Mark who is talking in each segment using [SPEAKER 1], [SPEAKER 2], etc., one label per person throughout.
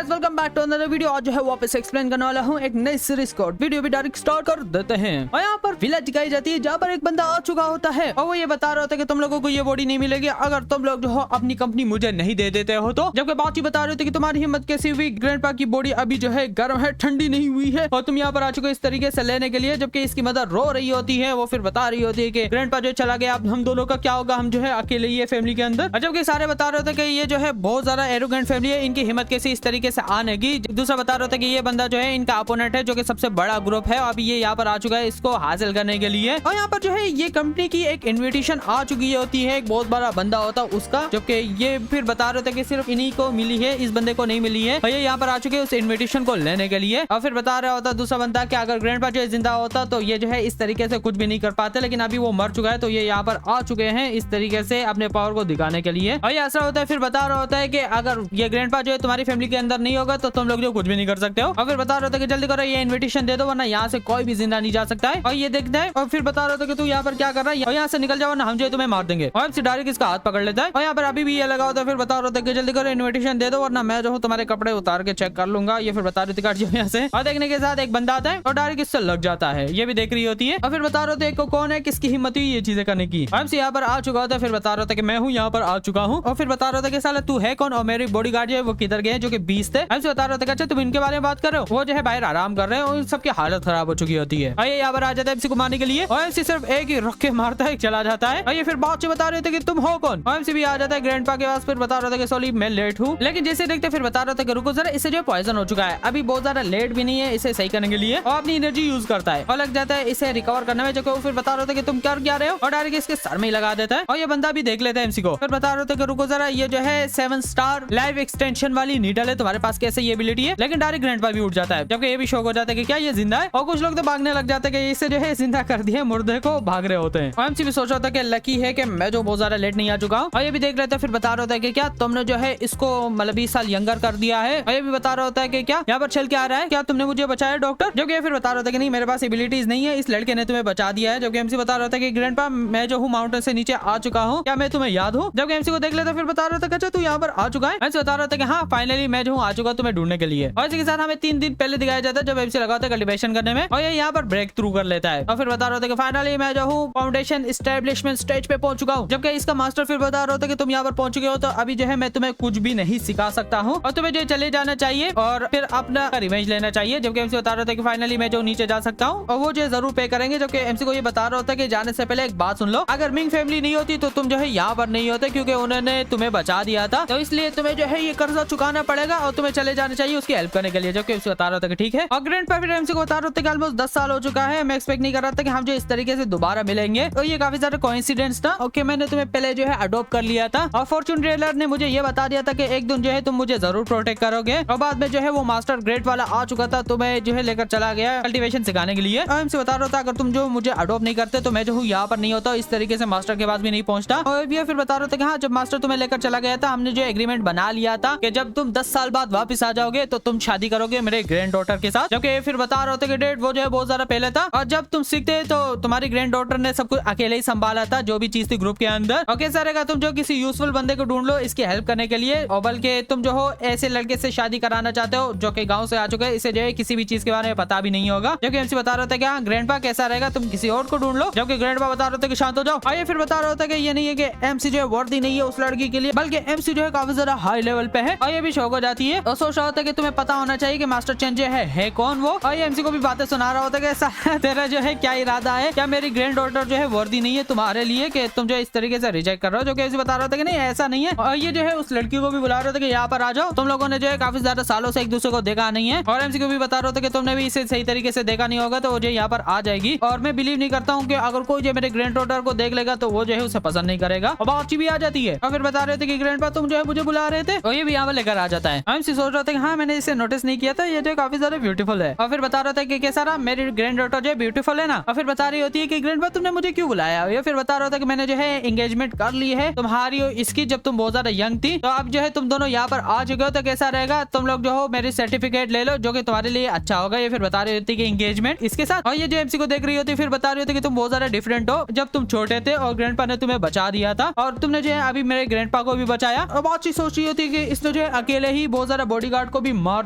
[SPEAKER 1] Guys welcome back to another video. आज जो है वापस एक्सप्लेन करने वाला हूँ एक नई सीरीज को। वीडियो भी डायरेक्ट स्टार्ट कर देते हैं। और यहाँ पर विलेज दिखाई जाती है जहाँ पर एक बंदा आ चुका होता है और वो ये बता रहा होता है कि तुम लोगों को ये बॉडी नहीं मिलेगी अगर तुम लोग जो हो अपनी कंपनी मुझे नहीं दे देते हो तो। जबकि बात बता रहे थे कि तुम्हारी हिम्मत कैसी हुई, ग्रैंडपा की बॉडी अभी जो है गर्म है, ठंडी नहीं हुई है और तुम यहाँ पर आ चुके इस तरीके से लेने के लिए। जबकि इसकी मदर रो रही होती है, वो फिर बता रही होती है कि ग्रैंडपा जो चला गया अब हम दोनों का क्या होगा, हम जो है अकेले ही है फैमिली के अंदर। जबकि सारे बता रहे थे कि ये जो है बहुत ज्यादा एरोगेंट फैमिली है, इनकी हिम्मत कैसी इस तरीके से आने की। दूसरा बता रहा था कि ये बंदा जो है इनका अपोनेंट है जो कि सबसे बड़ा ग्रुप है, अभी ये यहाँ पर आ चुका है इसको हासिल करने के लिए। और यहाँ पर जो है ये कंपनी की एक इनविटेशन आ चुकी होती है, एक बहुत बड़ा बंदा होता है उसका। जबकि ये फिर बता रहे थे कि सिर्फ इन्हीं को मिली है, इस बंदे को नहीं मिली है। और ये यहाँ पर आ चुके हैं उस इन्विटेशन को लेने के लिए। और फिर बता रहा होता दूसरा बंदा कि अगर ग्रैंडपा जो है जिंदा होता तो ये जो है इस तरीके से कुछ भी नहीं कर पाते, लेकिन अभी वो मर चुका है तो ये यहाँ पर आ चुके हैं इस तरीके से अपने पावर को दिखाने के लिए। और ये ऐसा होता है फिर बता रहा होता है कि अगर ये ग्रैंडपा जो है तुम्हारी फैमिली के अंदर नहीं होगा तो तुम लोग जो कुछ भी नहीं कर सकते हो। और फिर बता रहा था कि जल्दी करो ये इन्विटेशन दे दो वरना यहाँ से कोई भी जिंदा नहीं जा सकता है। और ये देखता है और फिर बता रहा था कि तू यहाँ पर क्या कर रहा है और यहाँ से निकल जाओ ना हम जो है तुम्हें मार देंगे। और हमसे डायरेक्ट इसका हाथ पकड़ लेता है और यहाँ पर अभी भी ये लगा होता है। फिर बता रहा था कि जल्दी करो इन्विटेशन दे दो वरना मैं जो हूँ तुम्हारे कपड़े उतार के चेक कर लूंगा। ये फिर बता रही थी काट जाओ यहाँ से। और देखने के साथ एक बंदा आता है और डायरेक्ट इससे लग जाता है, ये भी देख रही होती है। और फिर बता रहे थे कौन है, किसकी हिम्मत हुई ये चीजें करने की। हमसे यहाँ पर आ चुका होता है, फिर बता रहा था कि मैं हूँ यहाँ पर आ चुका हूँ। और फिर बता रहा था कि साला तू है कौन और मेरी बॉडीगार्ड जो है वो किधर गए जो कि 20 थे। हमसे बता रहा था अच्छा तुम इनके बारे में बात कर रहे हो, वो जो है बाहर आराम कर रहे हैं और सबकी हालत खराब हो चुकी होती है। और ये यहाँ पर आ जाता है एमसी को मारने के लिए और एमसी सिर्फ एक ही रख के मारता है, चला जाता है। और ये फिर बात से बता रहे थे कि तुम हो कौन। और एमसी भी आ जाता है ग्रैंडपा के पास, फिर बता रहा था कि सॉरी मैं लेट हूँ। लेकिन जैसे देखते फिर बता रहा था कि रुको जरा, इसे जो पॉइजन हो चुका है, अभी बहुत ज्यादा लेट भी नहीं है इसे सही करने के लिए। और अपनी एनर्जी यूज करता है और लग जाता है इसे रिकवर करने में। जो फिर बता रहा था कि तुम कर क्या रहे हो और डायरेक्ट इसके सर में ही लगा देता है। और ये बंदा भी देख लेता है एमसी को। फिर बता रहे थे कि रुको जरा, ये जो है 7 स्टार लाइव एक्सटेंशन वाली नीडल है, तुम्हारे पास कैसे ये एबिलिटी है। लेकिन डायरेक्ट ग्रैंडपा भी उठ जाता है, जबकि ये भी शौक हो जाता है कि क्या ये जिंदा है। और कुछ लोग तो भागने लग जाते हैं कि इसे जो है जिंदा कर दिया मुर्दे को, भाग रहे होते हैं। एमसी भी सोच रहा था कि लकी है कि मैं जो बहुत ज्यादा लेट नहीं आ चुका हूँ। और ये भी देख रहे थे, फिर बता रहा था कि क्या तुमने जो है इसको मतलब 20 साल यंगर कर दिया है। और ये भी बता रहा होता है कि क्या यहाँ पर चल के आ रहा है, क्या तुमने मुझे बचाया डॉक्टर। जो कि फिर बता रहा था कि नहीं मेरे पास एबिलिटीज नहीं है, इस लड़के ने तुम्हें बचा दिया है। जबकि एमसी बता रहा था कि ग्रैंडपा मैं जो हूँ माउंटेन से नीचे आ चुका हूँ, क्या मैं तुम्हें याद हूँ। जब एमसी को देख लेता फिर बता रहा था अच्छा तू यहाँ पर आ चुका है। एमसी बता रहा था कि हाँ फाइनली मैं जो हूँ आ चुका तुम्हें ढूंढने के लिए। और इसी के साथ हमें 3 दिन पहले दिखाया जाता है जब एमसी लगा था कल्टीवेशन करने में और ये यहाँ पर ब्रेक थ्रू कर लेता है। और फिर बता रहा था कि फाइनली मैं जो हूँ फाउंडेशन एस्टेब्लिशमेंट स्टेज पे पहुंच चुका हूँ। जबकि इसका मास्टर फिर बता रहा था कि तुम यहाँ पर पहुंच चुके हो तो अभी जो है मैं तुम्हें कुछ भी नहीं सिखा सकता हूँ और तुम्हें जो चले जाना चाहिए और फिर अपना रिवेंज लेना चाहिए। जबकि एमसी बता रहा था कि फाइनली मैं जो नीचे जा सकता हूँ और वो जो जरूर पे करेंगे। जबकि एमसी को ये बता रहा होता है कि जाने से पहले एक बात सुन लो, अगर मिंग फैमिली नहीं होती तो तुम जो है यहाँ पर नहीं होते क्योंकि उन्होंने तुम्हें बचा दिया था, तो इसलिए तुम्हें जो है ये कर्जा चुकाना पड़ेगा और तुम्हें चले जाना चाहिए उसकी हेल्प करने के लिए। जबकि एमसी बता रहा था कि ठीक है। और ग्रैंडपा फिर एमसी को बता रहा था कि ऑलमोस्ट 10 साल हो चुका है, मैं एक्सपेक्ट नहीं कर रहा था कि हम जो इस तरीके से दोबारा मिलेंगे। और ये काफी ज्यादा कोइंसिडेंस था। ओके मैंने तुम्हें पहले जो है अडॉप्ट कर लिया था और फॉर्चून टेलर ने मुझे ये बता दिया था कि एक दिन जो है तुम मुझे जरूर प्रोटेक्ट करोगे। और बाद में जो है वो मास्टर ग्रेट वाला आ चुका था, तुम्हें जो है लेकर चला गया कल्टीवेशन सिखाने के लिए। और एमसी बता रहा था अगर तुम जो मुझे अडॉप्ट नहीं करते तो मैं जो हूँ यहाँ पर नहीं होता, इस तरीके से मास्टर के पास भी नहीं पहुंचता। और ये फिर बता रहा था कि हाँ जब मास्टर तुम्हें लेकर चला गया था हमने जो एग्रीमेंट बना लिया था कि जब तुम 10 साल बाद वापस आ जाओगे तो तुम शादी करोगे मेरे ग्रैंड डॉटर के साथ। जबकि फिर बता रहे थे कि डेट वो जो है बहुत ज्यादा पहले था और जब तुम सीखते तो तुम्हारी ग्रैंड डॉटर ने सब कुछ अकेले ही संभाला था, जो भी चीज थी ग्रुप के अंदर। और कैसा रहेगा तुम जो किसी यूजफुल बंदे को ढूंढ लो इसकी हेल्प करने के लिए। और बल्कि तुम जो हो ऐसे लड़के से शादी कराना चाहते हो जो कि गांव से आ चुके हैं, इसे जो है किसी भी चीज के बारे में पता भी नहीं होगा। जबकि एमसी बता रहा था कि हाँ ग्रैंडपा कैसा रहेगा तुम किसी और को ढूंढ लो। जबकि ग्रैंडपा बता रहा था कि शांत हो जाओ। आइए फिर बता रहा था कि ये नहीं है कि एमसी जो है वर्दी नहीं है उस लड़की के लिए, बल्कि एमसी जो है काफी ज्यादा हाई लेवल पे है। और ये भी शौक हो जाती है और सोच रहा होता है कि तुम्हें पता होना चाहिए कि मास्टर चेंज है कौन वो। और ये एमसी को भी बातें सुना रहा होता है कि तेरा जो है क्या इरादा है, क्या मेरी ग्रैंड डॉटर जो है वर्दी नहीं है तुम्हारे लिए कि तुम जो इस तरीके से रिजेक्ट कर रहे हो। जो कि एमसी बता रहा था कि नहीं ऐसा नहीं है। और ये जो है उस लड़की को भी बुला रहा था कि यहाँ पर आ जाओ, तुम लोगों ने जो है काफी ज्यादा सालों से एक दूसरे को देखा नहीं है। और एमसी को भी बता रहा था कि तुमने भी इसे सही तरीके से देखा नहीं होगा तो वो जो यहाँ पर आ जाएगी। और मैं बिलीव नहीं करता हूँ कि अगर कोई जो मेरे ग्रैंड डॉटर को देख लेगा तो वो जो है उसे पसंद नहीं करेगा। और बातचीत भी आ जाती है। और फिर बता रहे थे कि ग्रैंडपा तुम जो है मुझे बुला रहे थे और ये भी यहाँ पर लेकर आ जाता है। एमसी सोच रहा था कि हाँ मैंने इसे नोटिस नहीं किया था, ये जो काफी ज्यादा ब्यूटीफुल है। और फिर बता रहा था कि कैसा रहा, मेरी ग्रैंड डॉटर जो है ब्यूटीफुल है ना। और फिर बता रही होती है कि ग्रैंडपा तुमने मुझे क्यों बुलाया। ये फिर बता रहा था कि मैंने जो है एंगेजमेंट कर ली है तुम्हारी इसकी जब तुम बहुत ज्यादा यंग थी, तो अब जो है तुम दोनों यहाँ पर आ चुके हो तो कैसा रहेगा तुम लोग जो हो मेरी सर्टिफिकेट ले लो जो कि तुम्हारे लिए अच्छा होगा। ये फिर बता रही होती है कि एंगेजमेंट इसके साथ। और ये जो एमसी को देख रही होती है फिर बता रही होती है कि तुम बहुत ज्यादा डिफरेंट हो, जब तुम छोटे थे और ग्रैंडपा ने तुम्हें बचा दिया था और तुमने जो है अभी मेरे ग्रैंडपा को भी बचाया। और बहुत चीज सोच रही होती है कि इसने जो है अकेले ही बहुत सारा बॉडीगार्ड को भी मार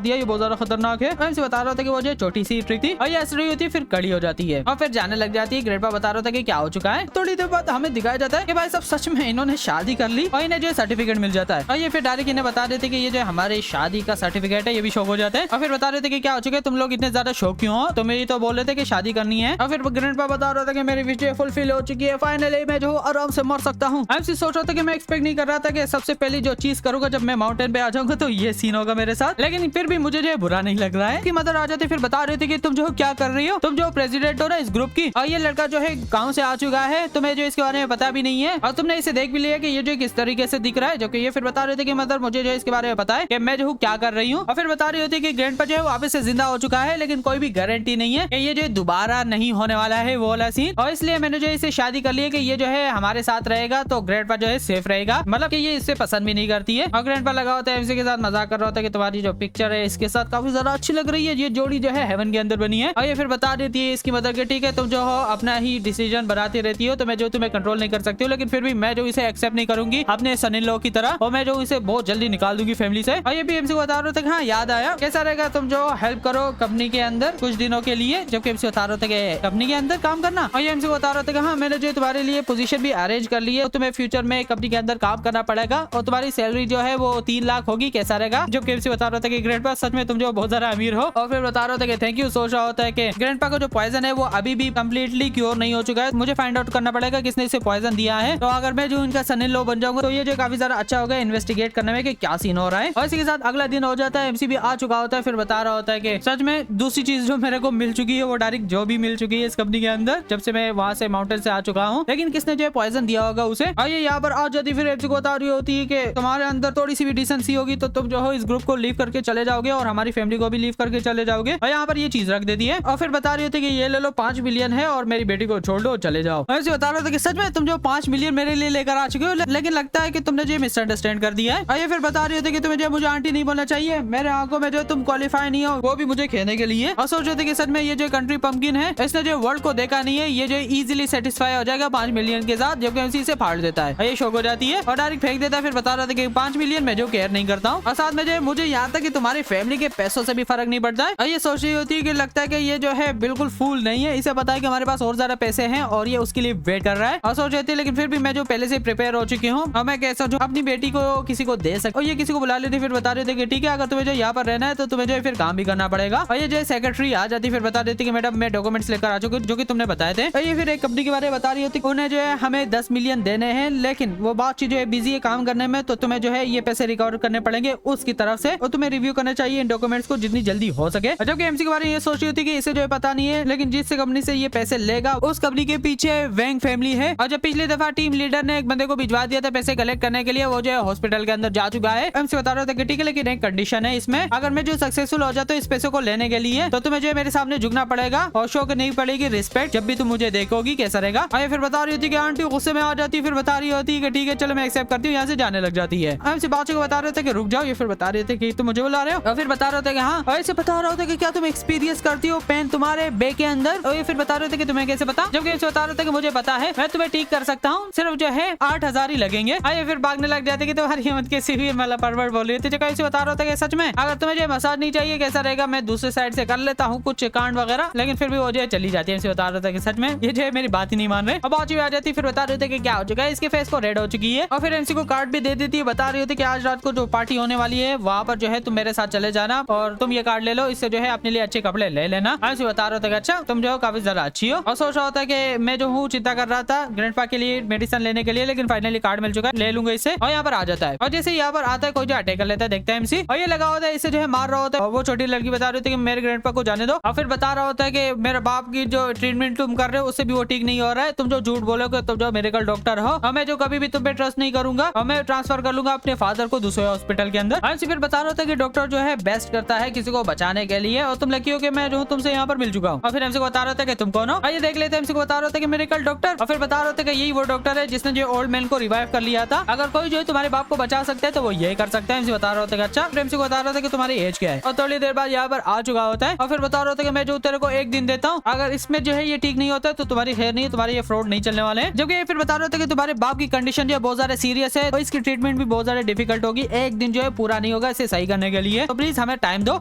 [SPEAKER 1] दिया, ये बहुत ज्यादा खतरनाक है। एमसी बता रहा था कि वो जो छोटी सी ट्रिक थी और ये ऐसी रही होती है, फिर कड़ी हो जाती है और फिर जाने लग जाती है। ग्रेडपा बता रहा था कि क्या हो चुका है। थोड़ी देर बाद हमें दिखाया जाता है कि भाई सब सच में इन्होंने शादी कर ली और इन्हें जो सर्टिफिकेट मिल जाता है और ये फिर डायरेक्ट इन्हें बता देते कि ये जो हमारी शादी का सर्टिफिकेट है, ये भी शौक हो जाते हैं और फिर बता रहे थे कि क्या हो चुका है, तुम लोग इतने ज्यादा शौक क्यों हो, तुम्हें ये तो बोल रहे थे कि शादी करनी है। और फिर ग्रैंडपा बता रहा था कि मेरी विश फुलफिल हो चुकी है, फाइनली मैं जो आराम से मर सकता हूँ। एमसी सोच रहा था कि मैं एक्सपेक्ट नहीं कर रहा था कि सबसे पहली जो चीज करूंगा जब मैं माउंटेन पे आ जाऊंगा तो ये सीन होगा मेरे साथ, लेकिन फिर भी मुझे जो बुरा नहीं लग रहा है कि मदर आ जाती फिर बता रहे थे कि तुम जो क्या कर रही हो, तुम जो प्रेसिडेंट हो ना इस ग्रुप की, और ये लड़का जो है गाँव से आ चुका है, तुम्हें जो इसके बारे में पता भी नहीं है और तुमने इसे देख भी लिया कि ये जो किस तरीके से दिख रहा है। जो कि ये फिर बता रहे थे कि मदर मुझे जो इसके बारे में पता है कि मैं जो क्या कर रही हूँ। और फिर बता रही होती कि ग्रैंडपा जो है वापस से जिंदा हो चुका है, लेकिन कोई भी गारंटी नहीं है कि ये जो दोबारा नहीं होने वाला है वो वाला सीन, और इसलिए मैंने जो इसे शादी कर ली है कि ये जो है हमारे साथ रहेगा तो ग्रैंडपा जो है सेफ रहेगा, मतलब कि ये इससे पसंद भी नहीं करती है। और ग्रैंडपा लगा होता है एमसी के साथ मजाक कर रहा होता है कि तुम्हारी जो पिक्चर है इसके साथ काफी ज्यादा अच्छी लग रही है, ये जोड़ी जो है हेवन के अंदर बनी है। और ये फिर बता देती है इसकी मदर के ठीक है तुम जो हो अपना ही डिसीजन बनाती रहती हो, तो मैं जो तुम्हें कंट्रोल नहीं कर सकती हूँ, लेकिन फिर भी मैं जो इसे एक्सेप्ट नहीं करूंगी अपने सन इन लॉ की तरह, और मैं जो इसे बहुत जल्दी निकाल दूंगी फैमिली से। और ये भी एमसी को बता रहा था हाँ याद आया, कैसा रहेगा तुम जो हेल्प करो कंपनी के अंदर कुछ दिनों के लिए, जबकि एमसी बता रहा था कि कंपनी के अंदर काम करना। और ये एमसी को बता रहा था कि हाँ मैंने जो तुम्हारे लिए पोजीशन भी अरेंज कर ली है, तुम्हें फ्यूचर में कंपनी के अंदर काम करना पड़ेगा और तुम्हारी सैलरी जो है वो 3 लाख होगी, कैसा रहेगा। जब एमसी बता रहा था कि ग्रैंडपा सच में तुम जो बहुत ज्यादा अमीर हो। और फिर बता रहा था कि थैंक यू। सोच रहा होता है कि ग्रैंडपा का जो पॉइजन है वो अभी भी कंप्लीटली क्योर नहीं हो चुका है, मुझे फाइंड आउट करना पड़ेगा किसने इसे पॉइजन दिया है। तो अगर मैं जो इनका सन इन लॉ बन जाऊंगा तो ये जो काफी ज्यादा अच्छा होगा इन्वेस्टिगेट करने में कि क्या सीन हो रहा है। और इसी के साथ अगला दिन हो जाता है, एमसी भी आ चुका होता है, फिर बता रहा होता है कि सच में दूसरी चीज जो मेरे को मिल चुकी है वो डायरेक्ट जो भी मिल चुकी है इस कंपनी के अंदर जब से मैं वहां से माउंटेन से आ चुका हूँ, लेकिन किसने जो है पॉइजन दिया होगा उसे। और ये यहाँ पर आ जाती फिर एमसी को बता रही होती है कि तुम्हारे अंदर थोड़ी सी भी डिसेंसी होगी तो तुम जो हो इस ग्रुप को लीव करके चले जाओगे और हमारी फैमिली को भी लीव करके चले जाओगे। और यहाँ पर ये चीज रख देती है और फिर बता रही होती है कि ये ले लो 5 मिलियन है और मेरी बेटी को छोड़ दो चले जाओ। ऐसे बता रहा था कि सच में तुम जो 5 मिलियन मेरे लिए लेकर आ चुके हो, लेकिन लगता है कि तुमने जो मिसअंडरस्टैंड कर दिया है। और ये फिर बता रही होती है कि तुम्हें जो मुझे आंटी नहीं बोलना चाहिए, मेरे आंखों में जो तुम क्वालिफाई नहीं हो वो भी मुझे खेलने के लिए। और सोच रहे थे कि सच में ये जो कंट्री पंपकिन है इसने जो वर्ल्ड को देखा नहीं है, ये जो इजीली सेटिस्फाई हो जाएगा 5 मिलियन के साथ, जबकि एमसी से फाड़ देता है। ये शौक हो जाती है और डायरेक्ट फेंक देता है। फिर बता रहा था कि 5 मिलियन में जो केयर नहीं करता हूँ, और साथ में जो मुझे यहाँ तक कि तुम्हारी फैमिली के पैसों से भी फर्क नहीं पड़ता है। और ये सोच रही होती है कि लगता है कि ये जो है बिल्कुल फूल नहीं है, इसे पता है कि हमारे पास और ज्यादा पैसे हैं और ये उसके लिए वेट कर रहा है। और सोच रही थी लेकिन फिर भी मैं जो पहले से प्रिपेयर हो चुकी हूँ और मैं कैसा जो अपनी बेटी को किसी को दे सकती। और ये किसी को बुला लेती, फिर बता रहे थे कि ठीक है अगर तुम्हें जो यहाँ पर रहना है तो तुम्हें जो फिर काम भी करना पड़ेगा। और ये जो सेक्रेटरी आ जाती फिर बता देती कि मैडम मैं डॉक्यूमेंट्स लेकर आ चुकी हूँ जो कि तुमने बताए थे। और ये फिर एक कंपनी के बारे में बता रही होती उन्हें जो है हमें 10 मिलियन देने हैं, लेकिन वो बात जो है बिजी है काम करने में, तो तुम्हें जो है ये पैसे रिकवर करने पड़ेंगे उसकी तरफ से और तुम्हें रिव्यू करना चाहिए इन डॉक्यूमेंट्स को जितनी जल्दी हो सके। जबकि एमसी के बारे में ये सोच रही होती कि इसे जो है पता नहीं है, लेकिन जिस कंपनी से ये पैसे लेगा उस कंपनी के पीछे वैंग फैमिली है। और जब पिछली दफा टीम लीडर ने एक बंदे को भिजवा दिया था पैसे कलेक्ट करने के लिए, वो जो है हॉस्पिटल के अंदर जा चुका है। एमसी बता रहा था कि ठीक है लेकिन एक कंडीशन है इसमें, अगर मैं जो सक्सेसफुल हो जाता हूँ इस पैसे को लेने के लिए तो तुम्हें जो है मेरे सामने झुकना पड़ेगा और शो करनी पड़ेगी रिस्पेक्ट जब भी तुम मुझे देखोगी, कैसा रहेगा। और फिर बता रही होती कि आंटी गुस्से में आ जाती है, फिर बता रही होती है कि ठीक है चलो मैं एक्सेप्ट करती हूँ, यहाँ से जाने लग जाती है। एमसी बादशाह को बता रहे थे कि रुक जाओ, ये फिर बता रहे थे कि तुम मुझे बुला रहे हो, और फिर बता रहे थे कि हाँ, और ऐसे बता रहे थे कि क्या तुम एक्सपीरियंस करती हो पेन तुम्हारे बे के अंदर। और ये फिर बता रहे थे कि तुम्हें कैसे पता, जबकि ऐसे बता रहे थे कि मुझे पता है मैं तुम्हें ठीक कर सकता हूँ, सिर्फ जो है 8,000 ही लगेंगे। आइए फिर भागने लग जाते कि तुम्हारी हिम्मत कैसी हुई, मतलब परवर्ड बोल रही थी। कैसे बता रहा था कि सच में अगर तुम्हें जो मसाज नहीं चाहिए कैसा रहेगा, मैं दूसरे साइड से कर लेता हूँ कुछ कांड वगैरह, लेकिन फिर भी वो जो है चली जाती है। ऐसे बता रहा था कि सच में ये जो है मेरी बात ही नहीं मान रहे। अब बाजू आ जाती फिर बता रहे थे कि क्या हो चुका है, इसके फेस को रेड हो चुकी है। और फिर एमसी को कार्ड भी दे देती है, बता रही होती कि आज रात को जो पार्टी होने वाली है वहाँ पर जो है तुम मेरे साथ चले जाना और तुम ये कार्ड ले लो, इससे जो है अपने लिए अच्छे कपड़े ले लेना। ऐसे बता रहा था कि अच्छा तुम जो हो काफी ज्यादा अच्छी हो। और सोच रहा होता है कि मैं जो हूँ चिंता कर रहा था ग्रैंडपा के लिए मेडिसिन लेने के लिए, लेकिन फाइनली कार्ड मिल चुका है, ले लूंगा इससे। और यहाँ पर आ जाता है और जैसे यहाँ पर आता है कोई जो अटैक कर लेता है, देखता है एमसी और ये लगा होता है, इसे जो है मार रहा होता है। और वो छोटी लड़की बता रही होती है कि मेरे ग्रैंडपा को जाने दो। और फिर बता रहा होता है कि मेरे बाप की जो ट्रीटमेंट तुम कर रहे हो उससे भी वो ठीक नहीं हो रहा है, तुम जो झूठ बोलोगे तुम जो मेडिकल डॉक्टर हो और मैं जो कभी भी तुम पे ट्रस्ट नहीं करूंगा और मैं ट्रांसफर कर लूंगा अपने फादर को दूसरे हॉस्पिटल के अंदर। एमसी फिर बता रहा था कि डॉक्टर जो है बेस्ट करता है किसी को बचाने के लिए और तुम लकी हो कि मैं जो हूँ तुमसे यहाँ पर मिल चुका हूँ। और फिर एमसी को बता रहा था कि तुम कौन हो, आइए देख लेते हैं। एमसी को बता रहा था कि मेडिकल डॉक्टर। और फिर बता रहा था कि यही वो डॉक्टर है जिसने जो ओल्ड मैन को रिवाइव कर लिया था, अगर कोई जो है तुम्हारे बाप को बचा सकता है तो वो यही कर सकता है। एमसी बता रहा था कि अच्छा। एमसी को बता रहा था कि तुम्हारी एज क्या है और थोड़ी देर बाद यहाँ पर आ चुका होता है। और फिर बता रहा था कि मैं जो तेरे को 1 दिन देता हूँ, अगर इसमें जो है ये ठीक नहीं होता तो तुम्हारी खैर नहीं, तुम्हारे ये फ्रॉड नहीं चलने वाले हैं। जबकि फिर बता रहा था कि तुम्हारे बाप की कंडीशन जो है बहुत ज्यादा सीरियस है तो इसकी ट्रीटमेंट भी बहुत ज्यादा डिफिकल्ट होगी, 1 दिन जो है पूरा नहीं होगा होगा इसे सही करने के लिए, तो प्लीज हमें टाइम दो।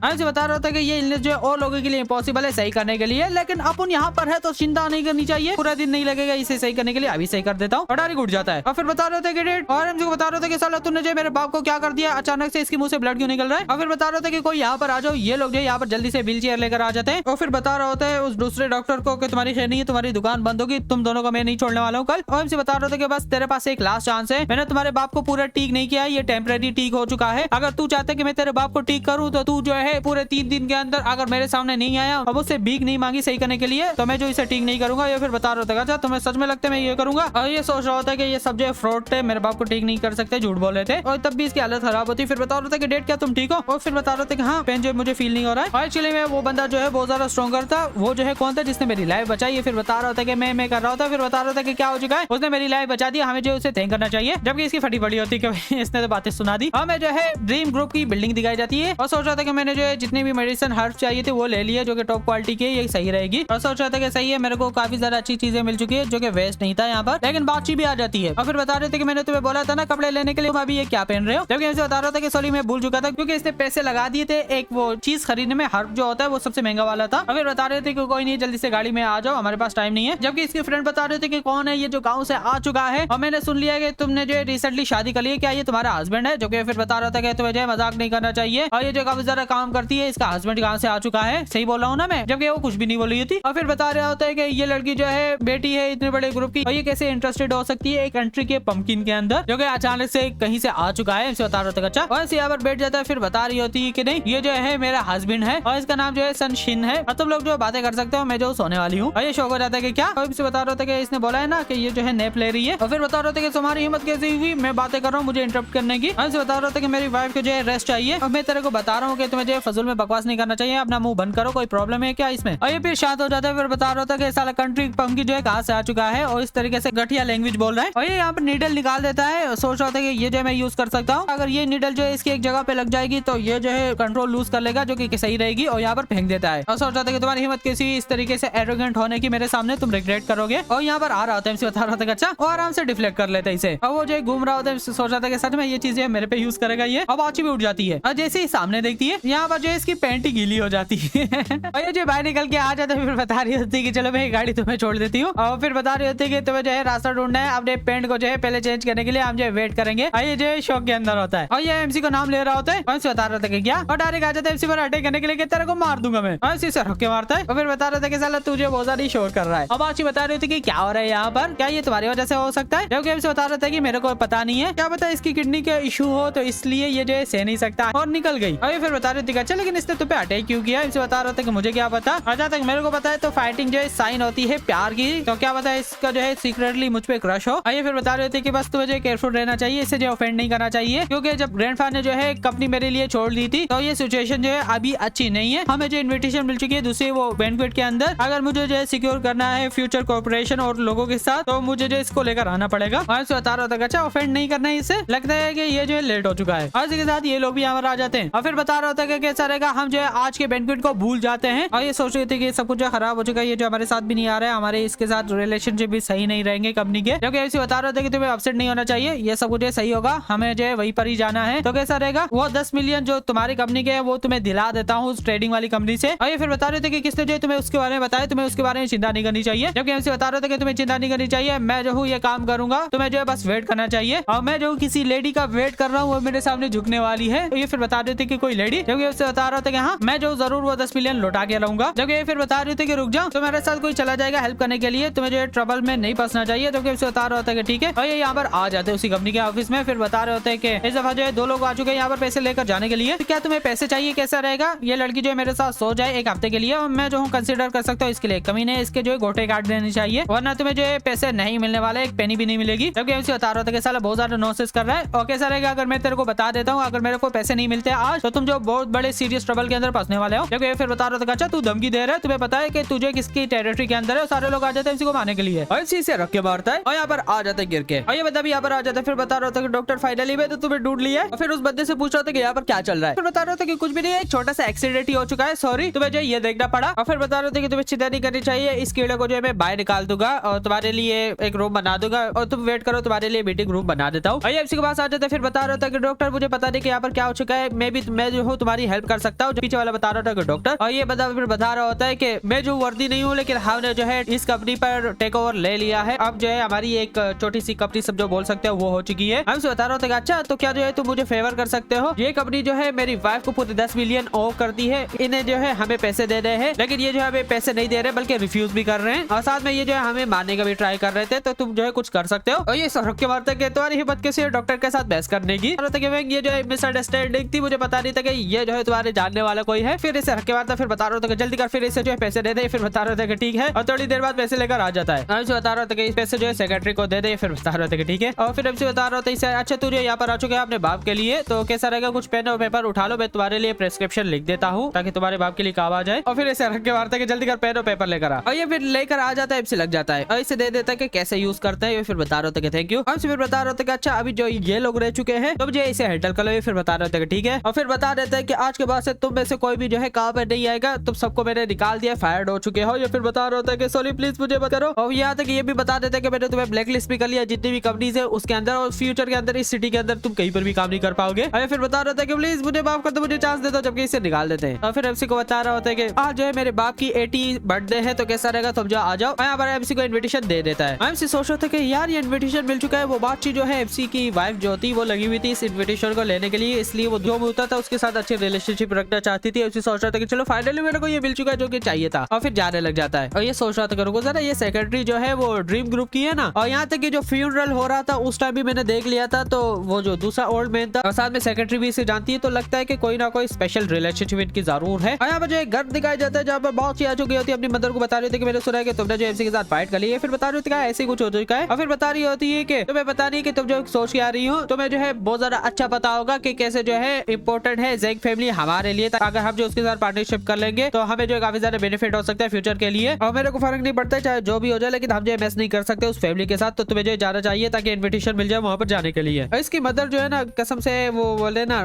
[SPEAKER 1] हमसे बता रहा था कि ये इलनेस जो है और लोगों के लिए इम्पॉसिबल है सही करने के लिए, लेकिन अपन यहाँ पर है तो चिंता नहीं करनी चाहिए, पूरा दिन नहीं लगेगा इसे सही करने के लिए, अभी सही कर देता हूँ। डायरेक्ट उठ जाता है और फिर बता रहे थे कि डेट, और हमको बता रहे थे कि साला तूने जो मेरे बाप को क्या कर दिया, अचानक से इसके मुंह से ब्लड क्यों निकल रहा है। और फिर बता रहे थे कि कोई यहाँ पर आ जाओ, ये लोग जो यहाँ पर जल्दी से व्हील चेयर लेकर आ जाते हैं। और फिर बता रहे होते हैं उस दूसरे डॉक्टर को कि तुम्हारी खैर नहीं है, तुम्हारी दुकान बंद होगी, तुम दोनों को मैं नहीं छोड़ने वाला हूँ कल। और हमसे बता रहे थे कि बस तेरे पास एक लास्ट चांस है, मैंने तुम्हारे बाप को पूरा ठीक नहीं किया, ये टेम्परेरी ठीक हो चुका है, अगर तू चाहते कि मैं तेरे बाप को ठीक करूँ तो तू जो है पूरे 3 दिन के अंदर अगर मेरे सामने नहीं आया और उससे भीख नहीं मांगी सही करने के लिए, तो मैं जो इसे ठीक नहीं करूंगा। ये फिर बता रहा था अच्छा तुम्हें सच में लगता है मैं ये करूंगा, और ये सोच रहा होता है कि ये सब जो फ्रॉड थे, मेरे बाप को ठीक नहीं कर सकते, झूठ बोले थे, और तब भी इसकी हालत खराब होती। फिर बता रहा था कि डेट क्या तुम ठीक हो, और फिर बता रहे थे कि हाँ पेन जो मुझे फील नहीं हो रहा है। एक्चुअली में वो बंदा जो है बहुत ज्यादा स्ट्रॉन्गर था, वो जो है कौन था जिसने मेरी लाइफ बचाई। ये फिर बता रहा था कि मैं कर रहा था, फिर बता रहा था कि क्या हो चुका है, उसने मेरी लाइफ बचा दी, हमें जो उसे थैंक करना चाहिए, जबकि इसकी फटी पड़ी होती कि इसने तो बातें सुना दी। हमें जो है ड्रीम ग्रुप की बिल्डिंग दिखाई जाती है, और सोच रहा था कि मैंने जो है जितनी भी मेडिसिन हर्ब चाहिए थे वो ले लिए, जो कि टॉप क्वालिटी की, ये सही रहेगी। और सोच रहा था कि सही है, मेरे को काफी ज्यादा अच्छी चीजें मिल चुकी है जो कि वेस्ट नहीं था यहाँ पर, लेकिन बातचीत भी आ जाती है। और फिर बता रहे थे कि मैंने तुम्हें बोला था ना कपड़े लेने के लिए, तुम अभी ये क्या पहन रहे हो, जबकि इसे बता रहा था कि सॉरी मैं भूल चुका था, क्योंकि इसने पैसे लगा दिए थे एक वो चीज खरीदने में, हर्ब जो होता है वो सबसे महंगा वाला था। और फिर बता रहे थे कि कोई नहीं जल्दी से गाड़ी में आ जाओ, हमारे पास टाइम नहीं है। जबकि इसके फ्रेंड बता रहे थे कि कौन है ये जो गाँव से आ चुका है, और मैंने सुन लिया कि तुमने जो रिसेंटली शादी कर ली है, क्या ये तुम्हारा हस्बैंड है, जो कि फिर बता रहा था कि तुम्हें जो मजाक नहीं करना चाहिए, और ये जो काफी ज्यादा काम करती है, इसका हस्बैंड कहाँ से आ चुका है, सही बोल रहा हूँ ना मैं, जबकि वो कुछ भी नहीं बोल रही थी। और फिर बता रहा होता है कि ये लड़की जो है बेटी है इतने बड़े ग्रुप की, और ये कैसे इंटरेस्टेड हो सकती है एक कंट्री के पंपकिन के अंदर, जो कि अचानक से कहीं से आ चुका है, इसे बता रहा था। अच्छा और यहाँ पर बैठ जाता है, फिर बता रही होती है कि नहीं ये जो है मेरा हस्बैंड है, और इसका नाम जो है सनशिन है, और तुम लोग जो बातें कर सकते हो, मैं जो सोने वाली हूँ। और ये शौक हो जाता है कि क्या, और इसे बता रहा था कि इसने बोला है ना कि ये जो है नैप ले रही है। और फिर बता रहा था कि तुम्हारी हिम्मत कैसी हुई मैं बातें कर रहा हूँ मुझे इंटरप्ट करने की। और इसे बता रहा था कि मेरी वाइफ को जो है रेस्ट चाहिए, और मैं तेरे को बता रहा हूँ कि तुम्हें जो है फजूल में बकवास नहीं करना चाहिए, अपना मुंह बंद करो, कोई प्रॉब्लम है क्या इसमें। और ये फिर शांत हो जाता है। फिर बता रहा था कि साला कंट्री पंकी जो है कहाँ से आ चुका है, और इस तरीके से घटिया लैंग्वेज बोल रहा है। और ये यहाँ पर नीडल निकाल देता है, सोच रहा था कि ये जो मैं यूज कर सकता हूँ, अगर ये नीडल जो है इसकी एक जगह पे लग जाएगी तो ये जो है कंट्रोल लूज कर लेगा, जो कि सही रहेगी, और यहाँ पर फेंक देता है। और सोच रहा था कि तुम्हारी हिम्मत कैसी इस तरीके से एरोगेंट होने की मेरे सामने, तुम रिग्रेट करोगे। और यहाँ पर आ रहा होता है, बता रहा था अच्छा, और आराम से डिफ्लेक्ट कर लेता है इसे, और वो जो घूम रहा होता है सोच रहा था कि सच में ये चीजें मेरे पे यूज करेगा ये। अब आची भी उठ जाती है, और जैसे ही सामने देखती है यहाँ पर जो है इसकी पैंट ही गीली हो जाती है। और ये जो बाहर निकल के आ जाता है, फिर बता रही होती है कि चलो मैं गाड़ी तुम्हें छोड़ देती हूँ, और फिर बता रही होती है कि तुम्हें जो है रास्ता ढूंढना है, अपने पेंट को जो है पहले चेंज करने के लिए हम जो है वेट करेंगे। और ये जो है शॉक के अंदर होता है, और ये एमसी को नाम ले रहा होता है, और बता रहा था कि क्या, और डायरेक्ट आ जाता है एमसी पर अटैक करने के लिए कि तेरे को मार दूंगा मैं, और इसी से रख के मारता है। और फिर बता रहा था कि साला तुझे बहुत ज्यादा शोर कर रहा है। अब आची बता रही थी कि क्या हो रहा है यहाँ पर, क्या ये तुम्हारी वजह से हो सकता है, जबकि एमसी बता रहा था कि मेरे को पता नहीं है, क्या पता इसकी किडनी का इशू हो तो इसलिए ये जो है सह नहीं सकता, और निकल गई। और फिर बता रही थी अच्छा लेकिन इसने तुम पे अटैक क्यों किया, इसे बता रहा था कि मुझे क्या पता, जहाँ तक मेरे को पता है तो फाइटिंग जो है साइन होती है प्यार की, तो क्या पता इसका जो है सीक्रेटली मुझ पे क्रश हो। आइए फिर बता रहे थे कि बस तुम्हें केयरफुल रहना चाहिए, इसे जो ऑफेंड नहीं करना चाहिए, क्योंकि जब ग्रैंडफादर ने जो है कंपनी मेरे लिए छोड़ दी थी तो ये सिचुएशन जो है अभी अच्छी नहीं है। हमें जो इन्विटेशन मिल चुकी है दूसरे वो बैंक्वेट के अंदर, अगर मुझे जो है सिक्योर करना है फ्यूचर कोऑपरेशन और लोगों के साथ, तो मुझे जो इसको लेकर आना पड़ेगा। और इसे बता रहा था अच्छा ऑफेंड नहीं करना है इससे, लगता है कि ये जो है लेट हो चुका है। और इसके साथ ये लोग भी यहाँ पर आ जाते हैं, और फिर बता रहा था कि कैसा रहेगा हम जो है आज के बैंक्वेट को भूल जाते हैं, और ये सोच रहे थे कि सब कुछ जो खराब हो चुका है, ये जो हमारे साथ भी नहीं आ रहा है, हमारे इसके साथ रिलेशनशिप भी सही नहीं रहेंगे कंपनी के, क्योंकि ऐसे बता रहे थे कि तुम्हें अपसेट नहीं होना चाहिए, ये सब कुछ सही होगा, हमें जो है वहीं पर ही जाना है। तो कैसा रहेगा वो 10 मिलियन जो तुम्हारी कंपनी के है वो तुम्हें दिला देता हूँ उस ट्रेडिंग वाली कंपनी से। और ये फिर बता रहे थे कि किसने जो तुम्हें उसके बारे में बताया, तुम्हें उसके बारे में चिंता नहीं करनी चाहिए, जबकि हमसे बता रहे थे कि तुम्हें चिंता नहीं करनी चाहिए, मैं जो हूँ ये काम करूंगा, तुम्हें जो है बस वेट करना चाहिए, और मैं जो किसी लेडी का वेट कर रहा हूँ वो मेरे सामने झुकने वाली है। तो ये फिर बता रहे थे कि कोई लेडी, जबकि उससे बता रहा था कि हाँ मैं जो जरूर वो 10 मिलियन लौटा के लाऊंगा, जबकि ये फिर बता रहे थे कि रुक जाओ तुम्हारे साथ कोई चला जाएगा हेल्प करने के लिए, तुम्हें जो है ट्रबल में नहीं फंसना चाहिए, जबकि उससे बता रहा होता है कि ठीक है। और ये यहाँ पर आ जाते हैं उसी कंपनी के ऑफिस में, फिर बता रहे होते हैं कि इस दफा जो है 2 लोग आ चुके हैं यहाँ पर पैसे लेकर जाने के लिए, तो क्या तुम्हें पैसे चाहिए, कैसा रहेगा ये लड़की जो है मेरे साथ सो जाए 1 हफ्ते के लिए, और मैं जो हूँ कंसिडर कर सकता हूँ इसके लिए, कमी नहीं इसके जो है गोटे काट देनी चाहिए, वरना तुम्हें जो है पैसे नहीं मिलने वाले, एक पेनी भी नहीं मिलेगी। जबकि उसे बता रहा था कि साला बहुत ज्यादा नॉनसेंस कर रहा है, और कैसा रहेगा अगर मैं तेरे को बता देता हूँ अगर मेरे को पैसे नहीं मिलते आज तो तुम जो बहुत बड़े सीरियस ट्रबल के अंदर फंसने वाले हो। जबकि फिर बता रहा था अच्छा तू धमकी दे रहा है, तुम्हें पता है कि तुझे किसकी टेरिटरी के अंदर है, सारे लोग आ जाते हैं इसी को मारने के लिए, और इसी से रख के मारता है, और यहाँ पर आ जाते गिर के, और ये बंदा भी यहाँ पर आ जाता है। फिर बता रहा था कि डॉक्टर फाइनली में तो तुम्हें ढूंढ लिया है, और फिर उस बंदे से पूछ रहा था कि यहाँ पर क्या चल रहा है, फिर बता रहा था कि कुछ भी नहीं है, एक छोटा सा एक्सीडेंट ही हो चुका है, सॉरी तुम्हें जो ये देखना पड़ा। और फिर बता रहे थे कि तुम्हें चिंता नहीं करनी चाहिए, इस कीड़े को जो है मैं बाहर निकाल दूंगा और तुम्हारे लिए एक रूम बना दूंगा, और तुम वेट करो तुम्हारे लिए मीटिंग रूम बना देता हूँ। के पास आ जाता है, फिर बता रहा था कि डॉक्टर मुझे पता नहीं कि यहाँ पर क्या हो चुका है, मैं जो हूँ तुम्हारी हेल्प कर सकता हूँ। पीछे वाला बता रहा था कि डॉक्टर, और ये फिर बता रहा होता है कि मैं जो वर्दी नहीं हूँ, लेकिन हमने जो है इस कंपनी पर टेक ओवर ले लिया है। अब जो है हमारी एक छोटी सी कंपनी सब जो बोल सकते हो वो हो चुकी है। हमसे बता रहा होता है अच्छा तो क्या जो है तुम मुझे फेवर कर सकते हो। ये कंपनी जो है मेरी वाइफ को पूरे 10 मिलियन ऑफ करती है। इन्हें जो है हमें पैसे दे रहे हैं, लेकिन ये जो है हमें पैसे नहीं दे रहे बल्कि रिफ्यूज भी कर रहे हैं, और साथ में ये जो है हमें मारने का भी ट्राई कर रहे थे। तो तुम जो है कुछ कर सकते हो। और ये सर के मारते कि तुम्हारी हिम्मत कैसी है डॉक्टर के साथ बहस करने की। ये जो है मिसअंडरस्टैंडिंग थी, मुझे पता नहीं था कि ये जो है तुम्हारे जानने वाला कोई है। फिर इसे रख के मारता, फिर बता रहा था कि जल्दी कर, फिर इसे जो है पैसे दे दे। फिर बता रहा था कि ठीक है, और थोड़ी देर बाद पैसे लेकर आ जाता है। हमसे बता रहा था कि इस पैसे जो है सेक्रेटरी को दे दे। फिर बता रहा था कि ठीक है, और फिर हमसे बता रहा था इसे अच्छा तू जो यहाँ पर आ चुके हैं अपने बाप के लिए, तो कैसा रहेगा कुछ पेन और पेपर उठा लो, मैं तुम्हारे लिए प्रेस्क्रिप्शन लिख देता हूँ ताकि तुम्हारे बाप के लिए काम आ जाए। और फिर इसे रख के मारता है कि जल्दी कर पेन और पेपर लेकर आ, और ये फिर लेकर आ जाता है, लग जाता है और इसे दे देता है कि कैसे यूज करते हैं। फिर बता रहा था कि थैंक यू। हमसे फिर बता रहा था कि अच्छा अभी जो ये लोग रह चुके हैं तो मुझे इसे हैंडल कर लो। फिर बता रहे थे कि ठीक है, और फिर बता देते हैं कि आज के बाद से तुम में से कोई भी जो है काम पे नहीं आएगा, तुम सबको मैंने निकाल दिया, फायर्ड हो चुके हो। ये फिर बता रहा होता है कि सॉरी प्लीज मुझे मत करो। और यहाँ तक ये भी बता देते हैं कि मैंने तुम्हें ब्लैक लिस्ट भी कर लिया जितनी भी कंपनीज है उसके अंदर, और फ्यूचर के अंदर इस सिटी के अंदर तुम कहीं पर भी काम नहीं कर पाओगे। और फिर बता रहा था कि प्लीज मुझे माफ कर दो, मुझे चांस दे दो, जबकि इसे निकाल देते हैं। और फिर एमसी को बता रहा होता है कि आज जो है मेरे बाप की 80 बर्थडे है, तो कैसा रहेगा तुम जो आ जाओ। यहाँ पर एमसी को इन्विटेशन दे देता है। एमसी सोच रहा था कि यार ये इन्विटेशन मिल चुका है। वो बातचीत जो है एमसी की वाइफ जो थी वो लगी हुई थी इस इन्विटेशन को लेने के लिए, इसलिए वो जो होता था उसके साथ अच्छी रिलेशनशिप रखना चाहती थी। एमसी सोच रहा था कि चलो फाइनली मेरे को ये मिल चुका है जो कि चाहिए था, और फिर जाने लग जाता है। और ये सोच रहा था करूंगा जरा, ये सेक्रेटरी जो है वो ड्रीम ग्रुप की है ना, और यहाँ तक कि जो फ्यूनरल हो रहा था उस टाइम भी मैंने देख लिया था, तो वो जो दूसरा ओल्ड मैन था और साथ में सेक्रेटरी भी इसे जानती है, तो लगता है कि कोई ना कोई स्पेशल रिलेशनशिप इनकी जरूर है। यहाँ पर जो एक घर दिखाया जाता है जहाँ पर बहुत सी आ चुकी होती है, अपनी मदर को बता रही थी कि मैंने सुना है कि तुमने जो एमसी के साथ फाइट कर ली है। फिर बता रही थी ऐसे कुछ हो चुका है, और फिर बता रही होती है कि तुम्हें पता नहीं कि तुम जो सोच के आ रही हो तुम्हें जो है बहुत ज्यादा अच्छा पता होगा कि कैसे जो है इम्पोर्टेंट है ज़ेंग फैमिली हमारे लिए। अगर हम जो उसके साथ पार्टनरशिप कर लेंगे तो हमें जो काफी ज्यादा बेनिफिट हो सकता है फ्यूचर के लिए, और मेरे को फर्क नहीं पड़ता चाहे जो भी हो जाए, लेकिन हम जो मैच नहीं कर सकते उस फैमिली के साथ, तो तुम्हें जो जाना चाहिए ताकि इन्विटेशन मिल जाए वहां पर जाने के लिए। इसकी मदर जो है ना कसम से वो बोले ना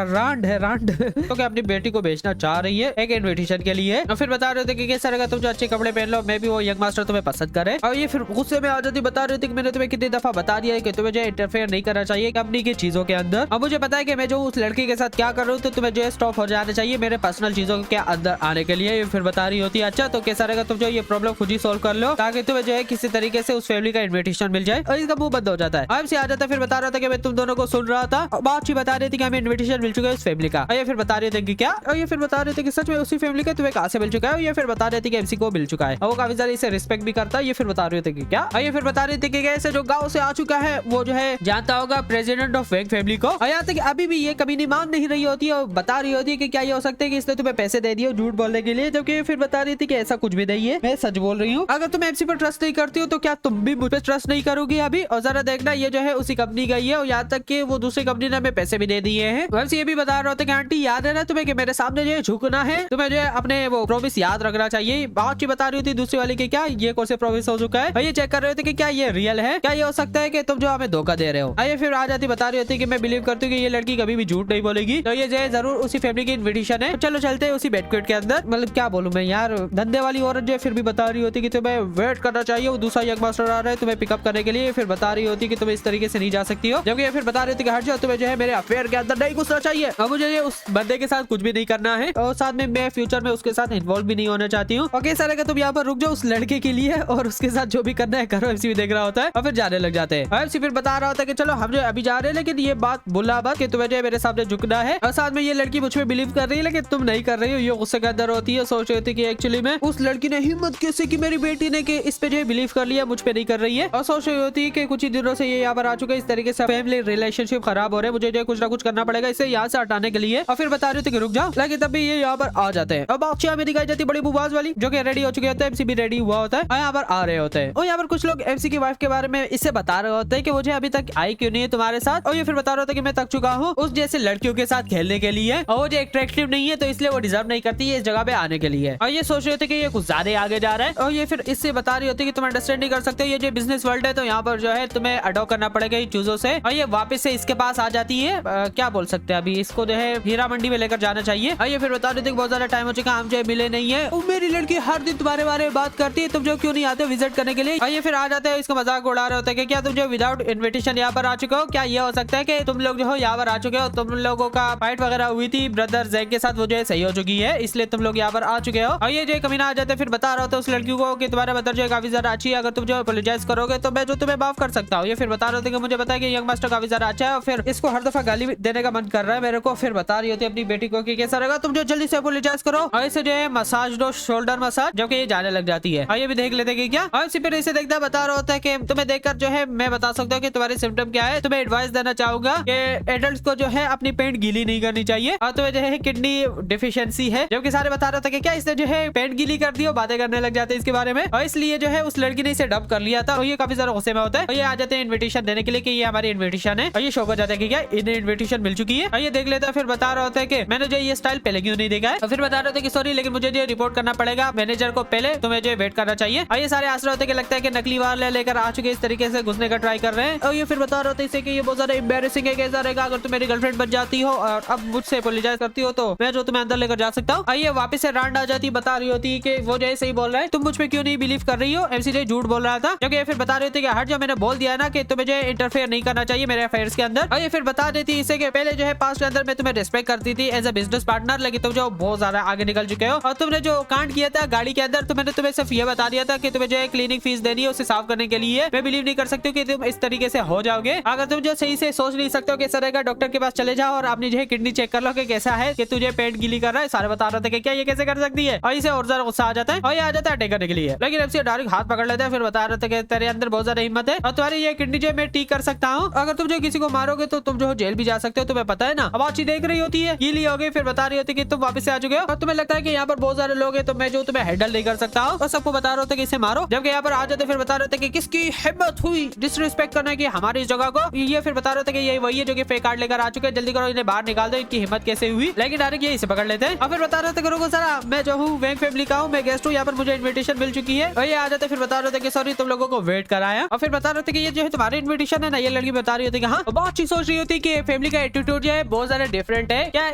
[SPEAKER 1] रांड है रांड तो क्या अपनी बेटी को बेचना चाह रही है एक इन्विटेशन के लिए। और फिर बता रहे थे कि कैसा रहेगा तुम जो अच्छे कपड़े पहन लो, मैं भी वो यंग मास्टर तुम्हें पसंद करे। और ये फिर गुस्से में आ जाती, बता रही थी कि मैंने तुम्हें कितनी दफा बता दिया है कि तुम्हें जो इंटरफेयर नहीं करना चाहिए कंपनी की चीजों के अंदर। अब मुझे पता है कि मैं जो उस लड़की के साथ क्या कर रहा हूँ, तो तुम्हें जो है स्टॉप हो जाना चाहिए मेरे पर्सनल चीजों के अंदर आने के लिए। फिर बता रही होती है अच्छा तो कैसा रहेगा तुम जो ये प्रॉब्लम खुद ही सोल्व कर लो ताकि तुम्हें जो है किसी तरीके से उस फैमिली का इन्विटेशन मिल जाए। और इसका मुंह बंद हो जाता है। अब से आ जाता है, फिर बता रहा था कि मैं तुम दोनों को सुन रहा था, बात बता रही थी कि हमें इन्विटेशन मिल चुका है उस फैमिली का। और ये फिर बता रहे थे कि क्या, और ये फिर बता रहे थे कि सच में उसी फैमिली का तुम्हें कहाँ से मिल चुका है। ये फिर बता रहे थे कि एमसी को मिल चुका है और वो काफी ज्यादा इसे रिस्पेक्ट भी करता है। ये फिर बता रहे थे कि क्या, और ये फिर बता रहे थे कि कैसे जो गाँव से आ चुका है वो जो है जानता होगा प्रेसिडेंट ऑफ वेंग फैमिली को। और यहाँ तक अभी भी ये कभी नहीं मान नहीं रही होती है और बता रही होती है कि क्या ये हो सकता है कि इसने तुम्हें पैसे दे दिए झूठ बोलने के लिए, जबकि फिर बता रही थी कि ऐसा कुछ भी नहीं है, मैं सच बोल रही हूँ। अगर तुम एमसी पर ट्रस्ट नहीं करती हो तो क्या तुम भी मुझ पर ट्रस्ट नहीं करोगी अभी। और जरा देखना ये जो है उसी कंपनी का ही है, और यहाँ तक कि वो दूसरी कंपनी ने हमें पैसे भी दे दिए हैं। वैसे ये भी बता रहे होते कि आंटी याद है ना तुम्हें कि मेरे सामने जो है झुकना है, तुम्हें जो है अपने वो प्रॉमिस याद रखना चाहिए। बात बता रही होती दूसरी वाली की क्या ये कौन से प्रॉमिस हो चुका है, और ये चेक कर रहे होते कि क्या ये रियल है, क्या ये हो सकता है कि तुम जो हमें धोखा दे रहे हो। आइए फिर आ जाती बता रही होती कि मैं बिलीव करती हूँ कि ये लड़की कभी भी झूठ नहीं बोलेगी, तो ये जो है जरूर उसी फैमिली की इन्विटेशन है। चलो चलते हैं उसी बैंक्वेट के अंदर। मतलब क्या बोलूं मैं यार, धंधे वाली औरत जो फिर भी बता रही होती कि तुम्हें वेट करना चाहिए, वो दूसरा यंग मास्टर आ रहा है तुम्हें पिकअप करने के लिए। फिर बता रही होती कि तुम इस तरीके से नहीं जा सकती हो, जबकि फिर बता रही होती कि हट जाओ, तुम्हें जो है मेरे अफेयर के अंदर नहीं घुसना चाहिए, और मुझे ये उस बंदे के साथ कुछ भी नहीं करना है, और साथ में मैं फ्यूचर में उसके साथ इन्वॉल्व भी नहीं होना चाहती हूँ। ओके सर, अगर तुम यहाँ पर रुक जाओ उस लड़के के लिए और उसके साथ जो भी करना है करो। एमसी भी देख रहा होता है और फिर जाने लग जाते हैं। एमसी फिर बता रहा होता है कि चलो हम जो अभी जा रहे हैं, लेकिन ये बात भूलना मत कि तुम्हें जो मेरे सामने झुकना है। और साथ में ये लड़की मुझ पे बिलीव कर रही है लेकिन तुम नहीं कर रही हो, ये गुस्से के अंदर होती है, सोच रही थी कि एक्चुअली में उस लड़की ने हिम्मत कैसे की मेरी बेटी ने कि इस पे जो बिलीव कर लिया, मुझ पे नहीं कर रही है। और सोच रही होती है कि कुछ ही दिनों से ये यहाँ पर आ चुके, इस तरीके से फैमिली रिलेशनशिप खराब हो रहे हैं, मुझे जो कुछ ना कुछ करना पड़ेगा इसे यहाँ से हटाने के लिए। और फिर बता रही थी कि रुक जाओ, लेकिन तब भी ये यहाँ पर आ जाते हैं। अब बादशाह में दिखाई जाती बड़ी बुबाज वाली जो कि रेडी हो चुके होते हैं, एमसी भी रेडी हुआ होता है, यहाँ पर आ रहे होते हैं। और यहाँ पर कुछ लोग एमसी की वाइफ के बारे में इससे बता रहे होते हैं कि मुझे अभी तक आई क्यों नहीं है तुम्हारे साथ। और ये फिर बता रहा होता है कि मैं थक चुका हूँ उस जैसे लड़कियों के साथ खेलने के लिए, और वो जो अट्रैक्टिव नहीं है तो इसलिए वो डिजर्व नहीं करती है इस जगह पे आने के लिए। और ये सोच रहे थे कि ये कुछ ज्यादा आगे जा रहा है, और ये फिर इससे बता रही होती है कि तुम अंडरस्टैंड नहीं कर सकते, ये जो बिजनेस वर्ल्ड है तो यहाँ पर जो है तुम्हें अडॉप्ट करना पड़ेगा इन चीजों से। और ये वापस से इसके पास आ जाती है, क्या बोल सकते हैं अभी इसको जो है हीरा मंडी में लेकर जाना चाहिए। और ये फिर बता रही थी बहुत ज्यादा टाइम हो चुका, हम जो मिले नहीं है, मेरी लड़की हर दिन तुम्हारे बारे में बात करती है, तुम जो क्यों नहीं आते विजिट करने के लिए। और ये फिर आ जाते हैं, इसका मजाक उड़ा रहे होते हैं कि क्या तुम जो विदाउट इन्विटेशन यहाँ पर आ चुके हो, क्या ये हो सकता है कि तुम लोग जो हो यहाँ पर आ चुके हो। तुम लोगों का फाइट वगैरह हुई थी ब्रदर जैक के साथ, वो जो है सही हो चुकी है, इसलिए तुम लोग यहाँ पर आ चुके हो। और ये जो कमीना आ जाते फिर बता रहा था उस लड़की को कि तुम्हारा ब्रदर जो है काफी ज्यादा अच्छी है, अगर तुम जो अपोलोजाइज करोगे तो मैं जो तुम्हें माफ कर सकता हूँ। ये फिर बता रहे थे कि मुझे पता है कि यंग मास्टर काफी ज्यादा अच्छा है और फिर इसको हर दफा गाली देने का मन कर रहा है मेरे को। फिर बता रही होती अपनी बेटी को कि कैसा रहेगा तुम जो जल्दी से अपोलोजाइज करो और इसे जो है मसाज दो, शोल्डर मसाज, जबकि ये जाने लग जाती है। और ये भी देख लेते कि क्या, और फिर इसे देखता बता रहा होता है कि तुम्हें देखकर जो है मैं बता सकता हूँ कि तुम्हारे सिम्टम क्या है। तुम्हें एडवाइस देना चाहूंगा कि एडल्ट्स को जो है अपनी पेंट गीली नहीं करनी चाहिए और तुम्हें जो है किडनी डिफिशियंसी है। जबकि सारे बता रहा था कि क्या इसने जो है पेंट गीली कर दी और बातें करने लग जाते हैं इसके बारे में, और इसलिए जो है उस लड़की ने इसे डब कर लिया था। और ये काफी ज्यादा गुस्से में होता है और ये आ जाते हैं इन्विटेशन देने के लिए कि ये हमारी इन्विटेशन है। और ये शो हो जाता है कि क्या इन्हें इन्विटेशन मिल चुकी है। और ये देख लेता है, फिर बता रहा होता है कि मैंने जो ये स्टाइल पहले क्यों नहीं देखा है। और फिर बता रहे थे कि सॉरी लेकिन मुझे जो रिपोर्ट करना पड़ेगा मैनेजर को, पहले तुम्हें जो वेट करना चाहिए। और ये सारे आसरा होते कि लगता है कि नकली वाले लेकर आ चुके इस तरीके से घुसने का ट्राई कर रहे हैं। और ये फिर बता रहे होते इसे कि ये बहुत ज्यादा एम्बैरेसिंग है, कैसा रहेगा अगर तुम मेरी गर्लफ्रेंड बन जाती हो और अब मुझसे अपोलोजाइज करती हो तो मैं जो तुम्हें अंदर लेकर जा सकता हूँ। और ये वापस से रांड आ जाती, बता रही होती है कि वो जो है सही बोल रहा है, तुम मुझ पे क्यों नहीं बिलीव कर रही हो। एमसी जो झूठ बोल रहा था, क्योंकि ये फिर बता रही थी कि हट जो मैंने बोल दिया ना कि तुम्हें जो इंटरफेयर नहीं करना चाहिए मेरे अफेयर्स के अंदर। और ये फिर बता देती इसे कि पहले जो है पास्ट के अंदर मैं तुम्हें रिस्पेक्ट करती थी एज अ बिजनेस पार्टनर, लेकिन तुम जो बहुत ज्यादा आगे निकल चुके हो और तुमने जो कांड किया था गाड़ी के अंदर, तो मैंने तुम्हें सिर्फ ये बता दिया था कि तुम्हें जो है क्लीनिंग फीस देनी है उसे साफ करने के लिए। मैं बिलीव नहीं कर सकती कि तुम इस तरीके से हो जाओगे। अगर तुम जो सही से सोच नहीं सकते हो कैसा रहेगा, डॉक्टर के पास चले जाओ और अपनी जो है किडनी चेक कर लो कि कैसा है, कि तुझे पेट गीली कर रहा है। सारे बता रहे थे कि क्या ये कैसे कर सकती है। और इसे और ज्यादा गुस्सा आ जाता है और ये आ जाता है अटैक करने के लिए, लेकिन एमसी डायरेक्ट हाथ पकड़ लेता है। फिर बता रहे थे कि तेरे अंदर बहुत ज्यादा हिम्मत है और तुम्हारी ये किडनी जो मैं ठीक कर सकता हूँ। अगर तुम जो किसी को मारोगे तो तुम जो जेल भी जा सकते हो, तुम्हें पता है ना। अब अच्छी देख रही होती है गीली हो गई, फिर बता रही होती कि तुम वापस से आ चुके हो और तुम्हें लगता है कि यहाँ पर बहुत सारे लोग हैं तो मैं जो तुम्हें हैंडल नहीं कर सकता हूँ, और सबको बता रहे होते कि इसे मारो। जबकि यहाँ पर आ जाते फिर बता रहे थे कि किसकी हिम्मत हुई डिसरिस्पेक्ट करने की हमारी इस जगह को। ये फिर बता रहे थे कि यही वही है जो कि फेक कार्ड लेकर आ चुके हैं, जल्दी करो इन्हें बाहर निकाल दो, इनकी हिम्मत कैसे हुई। लेकिन डायरेक्ट ये इसे पकड़ लेते हैं और फिर बता रहे थे करो सारा मैं जो हूँ वैंग फैमिली का हूँ, मैं गेस्ट हूँ, यहाँ पर मुझे इन्विटेशन मिल चुकी है। और ये आ जाते फिर बता रहे थे कि सॉरी तुम लोगों को वेट कराया। और फिर बता रहे थे कि ये जो है तुम्हारी इन्विटेशन है ना। ये लड़की बता रही होती है हाँ, बहुत अच्छी सोच रही होती कि फैमिली का एटीट्यूड जो है बहुत ज्यादा डिफरेंट है, क्या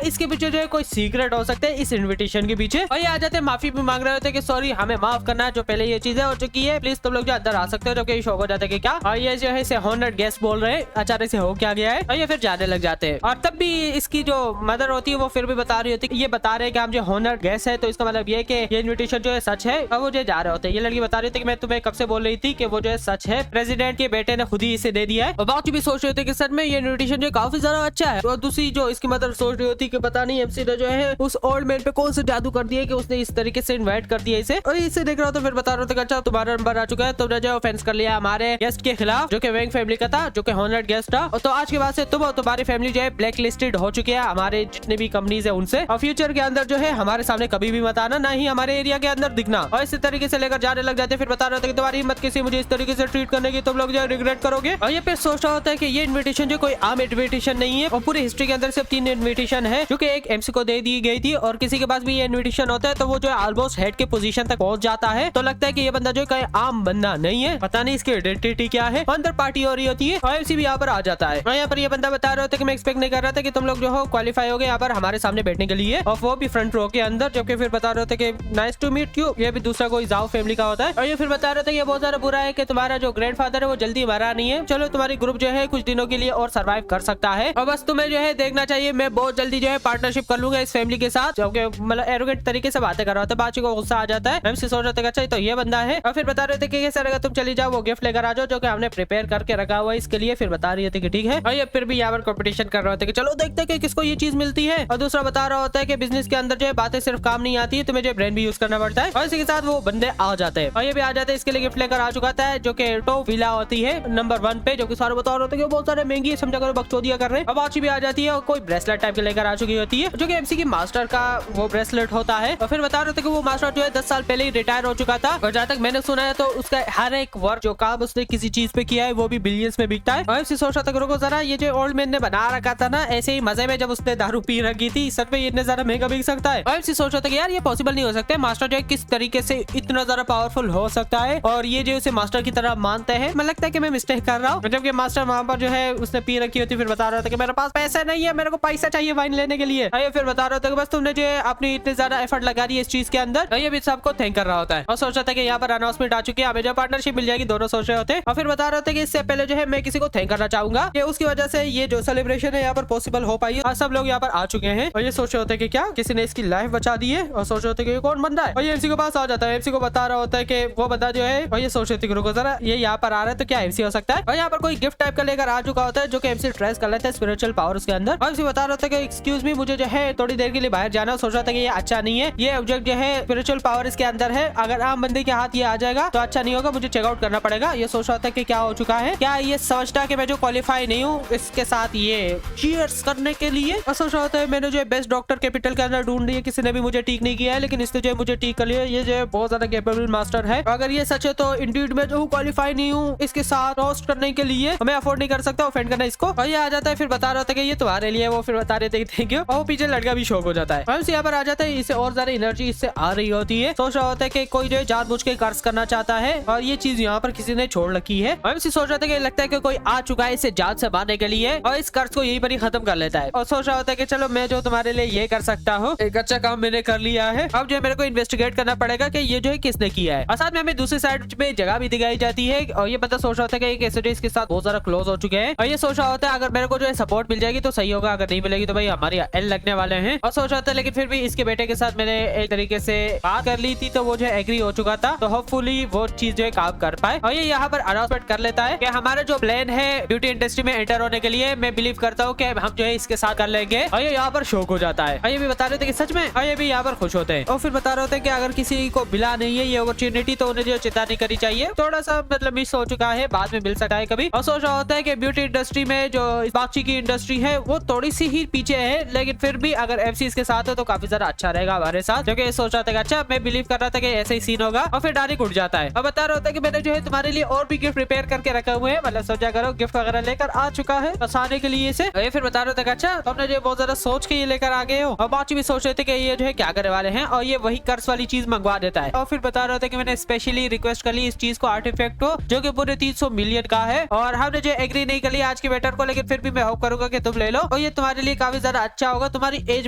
[SPEAKER 1] इसके पीछे जो है कोई सीक्रेट हो सकते हैं इस इन्विटेशन के पीछे। और ये आ जाते माफी भी मांग रहे होते कि सॉरी हमें माफ करना, जो पहले ये चीजें हो चुकी है, प्लीज तुम लोग जो अंदर आ सकते हो। जो कि शौक हो जाता है कि क्या, और ये जो है इसे हॉनर्ड गेस्ट बोल रहे हैं, अचानक से हो क्या गया है। और ये फिर जाने लग जाते हैं। और तब भी इसकी जो मदर होती है वो फिर भी बता रही होती है, ये बता रहे हैं कि हम जो हॉनर्ड गेस्ट है तो इसका मतलब ये कि ये इन्विटेशन जो है सच है। और वो जो जा रहे होते हैं, ये लड़की बता रही थी कि मैं तुम्हें कब से बोल रही थी कि वो जो है सच है, प्रेसिडेंट के बेटे ने खुद ही इसे दे दिया है। और बाकी भी सोच रहे थे कि सच में ये इन्विटेशन जो काफी ज्यादा अच्छा है। और दूसरी जो इसकी मदर सोच रही होती कि पता नहीं एमसी ने जो है उस ओल्ड मैन पे कौन सा जादू कर दिया कि उसने इस तरीके से इन्वाइट कर दिया इसे। और इसे देख रहा था फिर बता रहा था अच्छा तुम्हारा नंबर आ चुका है, तुमने जो ऑफेंस कर लिया हमारे गेस्ट के खिलाफ जो कि वैंग फैमिली का था, जो कि हॉनर्ड गेस्ट था। और तो आज के बाद से तुम और तुम्हारी फैमिली जो है ब्लैक लिस्टेड हो चुकी है हमारे जितने भी कंपनीज है उनसे। और फ्यूचर के अंदर जो है हमारे सामने कभी भी मत आना, ना ही हमारे एरिया के अंदर दिखना। और इसी तरीके से लेकर जाने लग जाते। फिर बता रहे थे कि तुम्हारी हिम्मत किसी मुझे इस तरीके से ट्रीट करने की, तुम लोग जो रिग्रेट करोगे। और ये फिर सोच रहा होता है कि ये इन्विटेशन जो कोई आम इन्विटेशन नहीं है, और पूरी हिस्ट्री के अंदर सिर्फ 3 इन्विटेशन है जो कि एक एमसी को दे दी गई थी। और किसी के पास भी ये इन्विटेशन होता है तो वो जो है ऑलमोस्ट हेड के पोजीशन तक पहुंच जाता है। तो लगता है कि ये बंदा जो है आम बंदा नहीं है, पता नहीं इसकी आइडेंटिटी क्या है। अंदर पार्टी हो रही होती है और एमसी भी यहाँ पर आ जाता है। और यहाँ पर ये बंदा बता रहा होता है कि मैं एक्सपेक्ट नहीं कर रहा था कि तुम लोग जो हो क्वालिफाई हो गए यहाँ पर हमारे सामने बैठने के लिए, और वो भी फ्रंट रो के अंदर। जबकि फिर बता रहे होते कि नाइस टू मीट यू, ये भी दूसरा कोई जाओ फैमिली का होता है। और ये फिर बता रहे थे कि बहुत ज्यादा बुरा है कि तुम्हारा जो ग्रैंडफादर है वो जल्दी मरा नहीं है, चलो तुम्हारी ग्रुप जो है कुछ दिनों के लिए और सर्वाइव कर सकता है। और बस तुम्हें जो है देखना चाहिए, मैं बहुत जल्दी जो है पार्टनरशिप कर लूंगा इस फैमिली के साथ। जो कि मतलब एरोगेंट तरीके से बातें कर रहा था, बातचीत को गुस्सा आ जाता है। एमसी सोच रहे थे अच्छा तो ये बंदा है। और फिर बता रहे थे कि कैसा रहेगा तुम चली जाओ, वो गिफ्ट लेकर आ जाओ जो कि हमने प्रिपेयर करके रखा हुआ है इसके लिए। फिर बता रही थी कि ठीक है। और ये फिर भी यहाँ पर कॉम्पिटिशन कर रहे होते कि चलो देखते हैं कि किसको ये चीज मिलती है। और दूसरा बता रहा होता है कि बिजनेस के अंदर जो है बातें सिर्फ काम नहीं आती है, तुम्हें जो ब्रेन भी यूज करना पड़ता है। और इसी के साथ वो बंदे आ जाते हैं। और ये भी आ जाते हैं, इसके लिए गिफ्ट लेकर आ चुका था जो कि टॉप विला होती है नंबर 1 पे, जो कि सारे बता रहे होते हैं बहुत सारे महंगी समझा करो बकचोदियां कर रहे हैं। अब आची भी आ जाती है और कोई ब्रेसलेट टाइप के लेकर आ चुकी होती है जो कि एमसी की मास्टर का वो ब्रेसलेट होता है। और फिर बता रहे थे कि वो मास्टर जो है 10 साल पहले ही रिटायर हो चुका था। और जहाँ तक मैंने सुना है तो उसका हर एक वर्क जो काम उसने किसी चीज पे किया है वो भी बिलियंस में बिकता है। और एमसी सोच रहा था रुको जरा, ये जो ओल्ड मैन ने बना रखा था ना ऐसे ही मजे में जब उसने दारू पी रखी थी, सच में इतने ज्यादा महंगा बिक सकता है। और एमसी सोच रहा था कि यार ये पॉसिबल नहीं हो सकता, मास्टर जो है किस तरीके से इतना ज्यादा पावरफुल हो सकता है और ये जो उसे मास्टर की तरह मानते हैं। मुझे लगता है कि मैं मिस्टेक कर रहा हूँ। जबकि मास्टर वहां पर जो है उसने पी रखी होती, फिर बता रहा था कि मेरे पास पैसा नहीं है, मेरे को पैसा चाहिए वाइन लेने के लिए। ये फिर बता रहा था कि बस तुमने जो है अपनी इतनी ज्यादा एफर्ट लगा दी है इस चीज के अंदर। ये भी सबको थैंक कर रहा होता है और सोच रहा था कि यहाँ पर अनाउंसमेंट आ चुकी है, हमें जो पार्टनरशिप मिल जाएगी, दोनों सोच रहे होते हैं। और फिर बता रहे होते कि इससे पहले जो है मैं किसी को थैंक करना चाहूंगा कि उसकी वजह से ये जो सेलिब्रेशन है यहाँ पर पॉसिबल हो पाई है। सब लोग यहाँ पर आ चुके हैं और ये सोच रहे होते हैं कि क्या किसी ने इसकी लाइफ बचा दी है और सोच रहे होते हैं कि कौन बंदा है और ये एमसी के पास आ जाता है। एमसी को बता रहा होता है कि वो बंदा जो है और ये सोच रहे थे कि रुको जरा ये यहाँ पर आ रहा है तो क्या एमसी हो सकता है और यहाँ पर कोई गिफ्ट टाइप का लेकर आ चुका होता है जो कि एमसी ट्रेस कर लेता है स्पिरिचुअल पावर उसके अंदर। और एमसी बता रहा था कि एक्सक्यूज मी मुझे जो है थोड़ी देर के लिए बाहर जाना। सोच रहा था कि ये अच्छा नहीं है, ये ऑब्जेक्ट जो है स्पिरिचुअल पावर इसके अंदर है, अगर आम बंदे के हाथ ये आ जाएगा तो अच्छा नहीं होगा, मुझे चेकआउट करना पड़ेगा। ये सोच रहा था कि क्या हो चुका है, क्या ये समझता कि मैं जो क्वालिफाई नहीं हूँ इसके साथ ये चीयर्स करने के लिए। और सोच रहा होता है मैंने जो है बेस्ट डॉक्टर कैपिटल के अंदर ढूंढ लिया, किसी ने भी मुझे ठीक नहीं किया है लेकिन इसने जो है मुझे ठीक कर लिया। ये जो है बहुत ज्यादा कैपेबल मास्टर है, अगर ये सच है तो इंडीड में जो क्वालिफाई नहीं हूँ इसके साथ रोस्ट करने के लिए मैं अफोर्ड नहीं कर सकता ऑफेंड करना इसको। और ये आ जाता है फिर बता रहा था कि ये तुम्हारे लिए, वो फिर बता रहे थे थैंक यू और वो पीछे लड़का भी शौक हो जाता है। यहाँ पर आ जाता है, इससे और ज्यादा एनर्जी इससे आ रही होती है। सोच रहा होता है कि कोई जो है जानबूझ के कर्ज करना चाहता है और ये चीज यहाँ पर किसी ने छोड़ रखी है। सोच रहा था कि लगता है कि कोई आ चुका है इसे जान से मारने के लिए और इस कर्ज को यहीं पर ही खत्म कर लेता है। और सोच रहा होता है कि चलो मैं जो तुम्हारे लिए ये कर सकता हूँ, एक अच्छा काम मैंने कर लिया है, अब जो है मेरे को इन्वेस्टिगेट करना पड़ेगा कि ये जो है किसने किया है। और साथ में हमें दूसरी साइड में जगह भी दिखाई जाती है और ये बंदा सोच रहा था कि एसओडी इसके साथ बहुत ज्यादा क्लोज हो चुके हैं और ये सोच रहा होता है अगर मेरे को जो है सपोर्ट मिल जाएगी तो सही होगा, अगर नहीं मिलेगी तो भाई हमारी एल लगने वाले हैं। और सोच रहा था लेकिन फिर भी इसके बेटे के साथ मैंने एक तरीके से बात कर ली थी तो वो जो है एग्री हो चुका था, तो होपफुली वो चीज जो है काम कर पाए। और ये यहाँ पर अनाउंसमेंट कर लेता है कि हमारा जो प्लान है ब्यूटी इंडस्ट्री में एंटर होने के लिए मैं बिलीव करता हूँ कि हम जो है इसके साथ कर लेंगे। और ये यहाँ पर शौक हो जाता है और ये भी बता रहे थे कि सच में, और ये भी यहाँ पर खुश होते हैं और फिर बता रहे होते हैं कि अगर किसी को मिला नहीं है ये अपॉर्चुनिटी तो उन्हें जो चिंता नहीं करनी चाहिए, थोड़ा सा मतलब मिस हो चुका है, बाद में मिल सकता है कभी। और सोच रहा होता है कि ब्यूटी इंडस्ट्री में जो बागची की इंडस्ट्री है वो थोड़ी सी ही पीछे है, लेकिन फिर भी अगर एफसी इसके साथ है तो काफी ज्यादा अच्छा रहेगा हमारे साथ, क्योंकि सोच रहा था कि अच्छा मैं बिलीव कर रहा था कि ऐसा ही सीन होगा। और फिर डायरेक्ट उठ जाता है और बता रहा होता है कि मैंने जो है तुम्हारे लिए और भी गिफ्ट प्रिपेयर करके रखे हुए हैं, मतलब सोचा करो गिफ्ट वगैरह लेकर आ चुका है फंसाने के लिए इसे। ये फिर बता रहा था कि अच्छा तुमने जो बहुत ज्यादा सोच के ये लेकर आ गए हो। और बाकी भी सोच रहे थे कि ये जो है क्या करने वाले हैं और ये वही कर्ज वाली चीज मंगवा देता है। और फिर बता रहा था कि मैंने स्पेशली रिक्वेस्ट कर ली इस चीज को, आर्टिफैक्ट को, जो कि पूरे 300 मिलियन का है और हमने जो एग्री नहीं कर लिया आज के बेटर को, लेकिन फिर भी मैं होप करूंगा कि तुम ले लो और ये तुम्हारे लिए काफी ज्यादा अच्छा होगा, तुम्हारी एज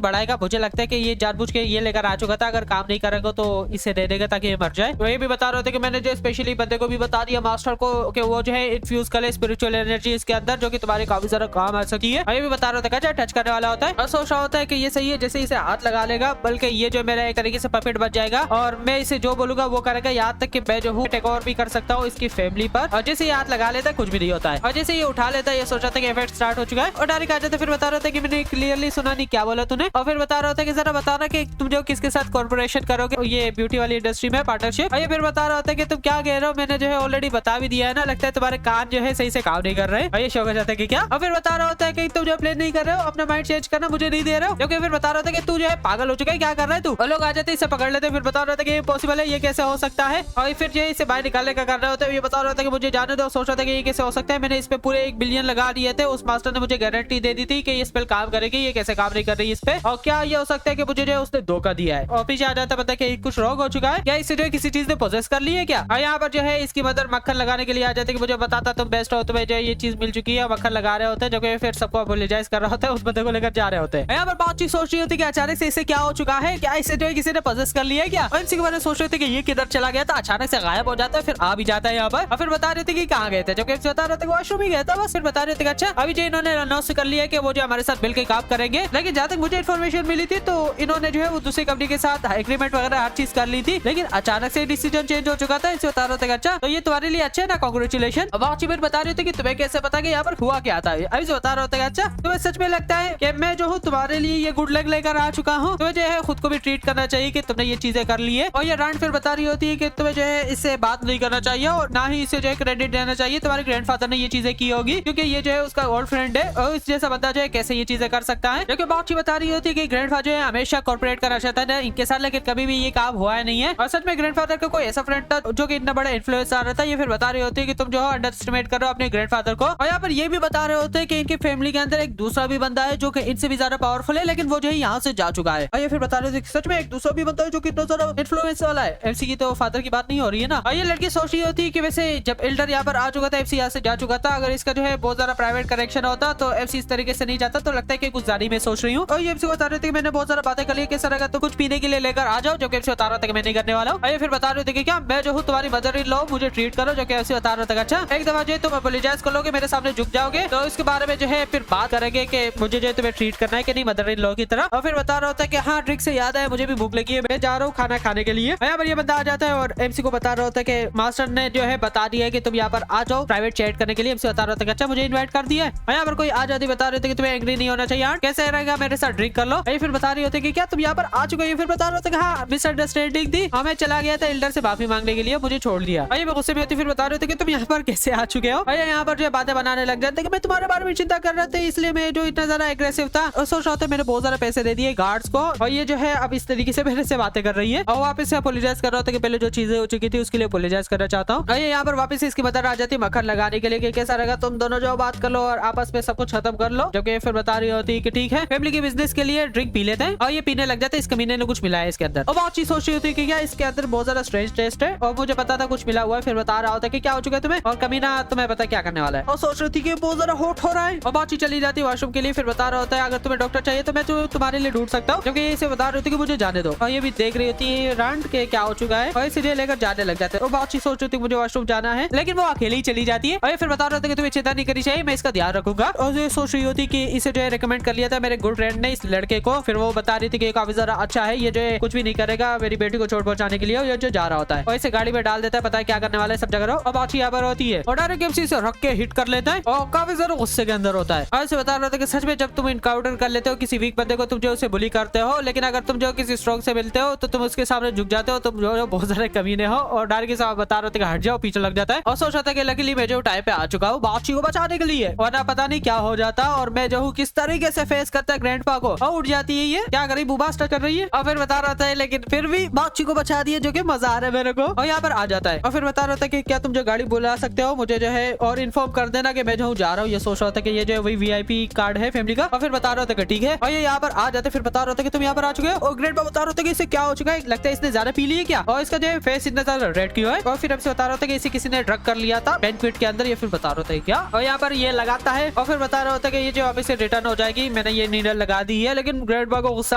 [SPEAKER 1] बढ़ाएगा। मुझे लगता है कि ये जानबूझ के ये लेकर आ चुका था, अगर काम नहीं करेगा तो इसे दे देगा ताकि ये मर जाए। तो ये भी बता रहे थे कि मैंने जो स्पेशली बंदे को भी बता दिया मास्टर को कि वो जो है इन्फ्यूज करे स्पिरिचुअल एनर्जी इसके अंदर, जो कि तुम्हारे काफी ज्यादा काम आ सकती है। ये भी बता रहे थे टच करने वाला होता है और सोच रहा होता है कि ये सही है, जैसे इसे हाथ लगा लेगा बल्कि ये जो मेरा एक तरीके से पपेट बच जाएगा और मैं इसे जो बोलूंगा वो करेगा, यहाँ तक कि मैं जो हूँ टेक ओवर भी कर सकता हूँ इसकी फैमिली पर। और जैसे ये हाथ लगा लेता है कुछ भी नहीं होता है और जैसे ये उठा लेता है ये सोचा था कि इफेक्ट स्टार्ट हो चुका है और डायरेक्ट आ जाता है। फिर बता रहा था कि मैंने क्लियरली सुना नहीं क्या बोला तूने। और फिर बता रहा था कि जरा बताना कि तुम जो किसके साथ कॉर्पोरेशन करोगे ये ब्यूटी वाली इंडस्ट्री में पार्टनरशिप। और ये फिर बता रहा होता है कि तुम क्या कह रहे हो, मैंने जो है ऑलरेडी बता भी दिया है ना, लगता है तुम्हारे कान जो है सही से काम नहीं कर रहे। और ये शौक हो जाता है कि क्या। और फिर बता रहा होता है कि तुम जो प्लेन नहीं कर रहे हो अपना माइंड चेंज करना, मुझे नहीं दे रहे हो, क्योंकि फिर बता रहा होता है कि तू जो है पागल हो चुका है, क्या कर रहा है तू। और लोग आ जाते हैं इसे पकड़ लेते हैं। फिर बता रहा था कि ये पॉसिबल है, ये कैसे हो सकता है। और फिर जो इसे बाहर निकालने का कर रहे होते हैं। ये बता रहा था कि मुझे जाने दो, सोच रहा था कि ये कैसे हो सकता है, मैंने इस पे पूरे 1 बिलियन लगा दिए थे, उस मास्टर ने मुझे गारंटी दे दी थी कि ये स्पेल काम करेगी, ये कैसे काम नहीं कर रही इस पे। और क्या ये हो सकता है कि मुझे जो है उसने धोखा दिया है। और पीछे आ जाता पता कि कुछ रॉन्ग हो चुका है, क्या इसे जो है किसी चीज ने पोजेस कर ली है क्या। और यहाँ पर जो है इसकी मदर मक्खन लगाने के लिए आ जाती है कि मुझे बताता तुम बेस्ट हो, तुम्हें जो है ये चीज मिल चुकी है, मक्खन लगा रहे होते हैं, जो कि फिर सबको अपोलोजाइज कर रहा होता है, उस बंदे को लेकर जा रहे होते हैं। यहाँ पर बात चीज सोच रही होती है कि अचानक से इसे क्या हो चुका है, क्या इसे जो है किसी ने पोजेस कर लिया है क्या। और इसी के बारे में सोच रहे थे कि ये किधर चला गया था, अचानक से गायब हो जाता है, फिर आ भी जाता है यहाँ पर। और फिर बता रहे थे कि कहाँ गए थे, जो कि बता रहे थे वॉशरूम ही गया था बस। फिर बता रहे थे कि अच्छा अभी जो इन्होंने अनाउंस कर लिया कि वो जो हमारे साथ मिलकर काम करेंगे, लेकिन जहाँ तक मुझे इन्फॉर्मेशन मिली थी तो इन्होंने जो है वो दूसरी कंपनी के साथ एग्रीमेंट वगैरह हर चीज कर ली थी, लेकिन अचानक से डिसीजन चेंज हो चुका था। इसे बता रहे थे अच्छा तो ये तुम्हारे लिए अच्छा है ना, कांग्रेचुलेशन। अब अचीवमेंट बता रहे थे कि तुम्हें कैसे पता कि यहाँ पर हुआ क्या था। अभी से बता रहे थे अच्छा तुम्हें सच में लगता है कि मैं जो हूँ तुम्हारे लिए ये गुड लक लेकर आ चुका हूँ, तुम्हें जो है खुद को भी ट्रीट करना चाहिए कि तुमने ये चीजें कर ली है। और ये रांड फिर बता रही होती है कि तुम्हें जो है इससे बात नहीं करना चाहिए और ना ही इसे जो है क्रेडिट देना चाहिए, तुम्हारे ग्रैंडफादर ने ये चीजें की होगी, क्योंकि ये जो है उसका ओल्ड फ्रेंड है और इस जैसा बंदा जो है कैसे ये चीजें कर सकता है। क्योंकि बात बता रही होती है कि ग्रैंडफादर जो है हमेशा कॉर्पोरेट करना चाहता है इनके साथ, लेकिन कभी भी ये काम हुआ नहीं है। और सच में ग्रैंडफादर का कोई ऐसा फ्रेंड था जो कि इतना बड़ा इन्फ्लुएंस आ रहा था। ये फिर बता रही होती है कि तुम जो अंडर एस्टिमेट कर रहे हो अपने ग्रैंडफादर को। और यहाँ पर ये भी बता रहे होते हैं कि इनकी फैमिली के अंदर एक दूसरा भी बंदा है जो कि इनसे भी ज्यादा पावरफुल है, लेकिन वो जो है यहाँ से जा चुका है। और ये फिर बता रहे थे सच में एक दूसरा भी बंदा है जो कि इतना ज्यादा इन्फ्लुएंस वाला है। एमसी की तो फादर की बात नहीं हो रही है ना। और ये लड़की सोच रही होती है कि वैसे जब एल्डर यहाँ पर आ चुका था, एफसी यहाँ से जा चुका था, अगर इसका जो है बहुत ज्यादा प्राइवेट कनेक्शन होता तो एफसी इस तरीके से नहीं जाता, तो लगता है कि कुछ ज्यादा मैं सोच रही हूँ। और ये एफसी बता रहे थे मैंने बहुत सारा बातें कर ली, कैसा रहेगा तो कुछ पीने के लिए लेकर आ जाओ, जो कि एफसी बता रहा था कि मैं नहीं करने वाला हूँ। ये फिर बता रहे थे कि क्या मैं जो हूँ तुम्हारी मदर इन लॉ, मुझे ट्रीट करो, जो कि एफसी बता रहा था अच्छा एक दफा जो तुम अपोलोजाइज कर लोगे, मेरे सामने झुक जाओगे तो इसके बारे बारे में जो है फिर बात करेंगे कि मुझे जो है तुम्हें ट्रीट करना है कि नहीं मदर इन लॉ की तरह। और फिर बता रहा होता है कि हाँ ड्रिंक से याद है मुझे भी भूख लगी है, मैं जा रहा हूँ खाना खाने के लिए। यहाँ पर ये बंदा आ जाता है और एमसी को बता रहा होता है कि मास्टर ने जो है बता दिया है कि तुम यहाँ पर आ जाओ प्राइवेट चैट करने के लिए। एमसी बता रहा होता है अच्छा मुझे इन्वाइट कर दिया है। यहाँ पर कोई आ जाती बता रहे थे कि तुम्हें एंग्री नहीं होना चाहिए यार, कैसे रहेगा मेरे साथ ड्रिंक कर लो। ये फिर बता रही होती कि क्या तुम यहाँ पर आ चुके हो। फिर बता रहा होता कि हाँ मिसअंडरस्टैंडिंग थी, हाँ मैं चला गया था एल्डर से माफी मांगने के लिए, मुझे छोड़ दिया। मैं गुस्से में होती फिर बता रहे थे कि तुम यहाँ पर कैसे आ चुके हो। यहाँ पर जो बातें बनाने लग जाते कि मैं तुम्हारे बारे में चिंता कर रहा था इसलिए मैं जो इतना ज्यादा एग्रेसिव था और सोच रहा था मैंने बहुत सारे पैसे दे दिए गार्ड्स को और ये जो है अब इस तरीके से मेरे से बातें कर रही है और वापस से अपोलोजाइज कर रहा था कि पहले जो चीजें हो चुकी थी उसके लिए अपोलोजाइज करना चाहता हूँ। यहाँ पर वापस इसकी मदद आ जाती मक्खन लगाने के लिए कि कैसा रहेगा तुम दोनों जो बात कर लो और आपस में सब कुछ खत्म कर लो। जो कि फिर बता रही होती कि ठीक है फैमिली के बिजनेस के लिए ड्रिंक पी लेते हैं और ये पीने लग जाते हैं। इस कमीने ने कुछ मिला है इसके अंदर और बहुत चीज सोच रही होती कि क्या इसके अंदर बहुत ज्यादा स्ट्रेंज टेस्ट है और मुझे पता था कुछ मिला हुआ है। फिर बता रहा होता है कि क्या हो चुका है तुम्हें और कमीना तुम्हें पता क्या करने वाला है और सोच रही थी कि बहुत ज्यादा हॉट हो रहा है और बहुत चीज चली जाती है वॉशरूम के लिए। फिर बता रहा होता है अगर तुम्हें डॉक्टर चाहिए तो मैं तुम्हारे लिए ढूंढ सकता हूँ, क्योंकि इसे बता रही होती कि मुझे जाने दो और ये भी देख रही होती है रांड के क्या हो चुका है और इसीलिए लेकर जाने लग जाते हैं और बहुत चीज सोच रही थी मुझे वॉशरूम जाना है लेकिन वो अकेले ही चली जाती है। और फिर बता रहा था कि तुम्हें चिंता नहीं करनी चाहिए मैं इसका ध्यान रखूंगा और ये सोच रही होती कि इसे जो है रिकमेंड कर लिया था मेरे गुड फ्रेंड ने इस लड़के को। फिर वो बता रही थी कि काफी ज्यादा अच्छा है ये जो है कुछ भी नहीं करेगा मेरी बेटी को चोट पहुंचाने के लिए और ये जो जा रहा होता है और इसे गाड़ी में डाल देता है, पता है क्या करने वाला है सब जगह। और बात यहाँ पर होती है और डायरेक्ट एमसी से रख के हिट कर लेता है और काफी ज्यादा गुस्से के अंदर होता है। ऐसे बता रहा था कि सच में जब तुम इनकाउंटर कर लेते हो किसी वीक बंदे को तुम जो उसे बुली करते हो, लेकिन अगर तुम जो किसी स्ट्रॉन्ग से मिलते हो तो तुम उसके सामने झुक जाते हो, तुम जो बहुत सारे कमीने हो। और डायरेक्ट के साथ बता रहे थे कि हट जाओ पीछे लग जाता है और सोच रहा था कि लकीली मैं जो टाइम पे आ चुका हूँ बादशी को बचाने के लिए वरना पता नहीं क्या हो जाता और मैं जो हूँ किस तरीके से फेस करता है ग्रैंडपा को और उठ जाती है ये क्या करी बुबास्टर कर रही है। और फिर बता रहा था लेकिन फिर भी बादशी को बचा दिया जो कि मजा आ रहा है मेरे को। और यहाँ पर आ जाता है और फिर बता रहा था कि क्या तुम जो गाड़ी बुला सकते हो मुझे जो है और इन्फॉर्म कर देना कि मैं जो जा रहा हूँ। ये सोच रहा था कि ये जो वही वीआईपी कार्ड है फैमिली का। और फिर बता रहा था कि ठीक है और ये यहाँ पर आ जाते। फिर बता रहा था कि तुम यहाँ पर आ चुके हो और ग्रेट बता रहा था कि इससे क्या हो चुका है, लगता है इसने ज्यादा पी ली है क्या और इसका जो है फेस इतना ज्यादा रेड क्यों है। और फिर हमसे बता रहा था कि इसे किसी ने ड्रग कर लिया था बैंक्वेट के अंदर। ये फिर बता रहा था क्या और यहाँ पर ये लगाता है और फिर बता रहा होता है कि ये जो वापस से रिटर्न हो जाएगी मैंने ये नीडल लगा दी है, लेकिन ग्रेट को गुस्सा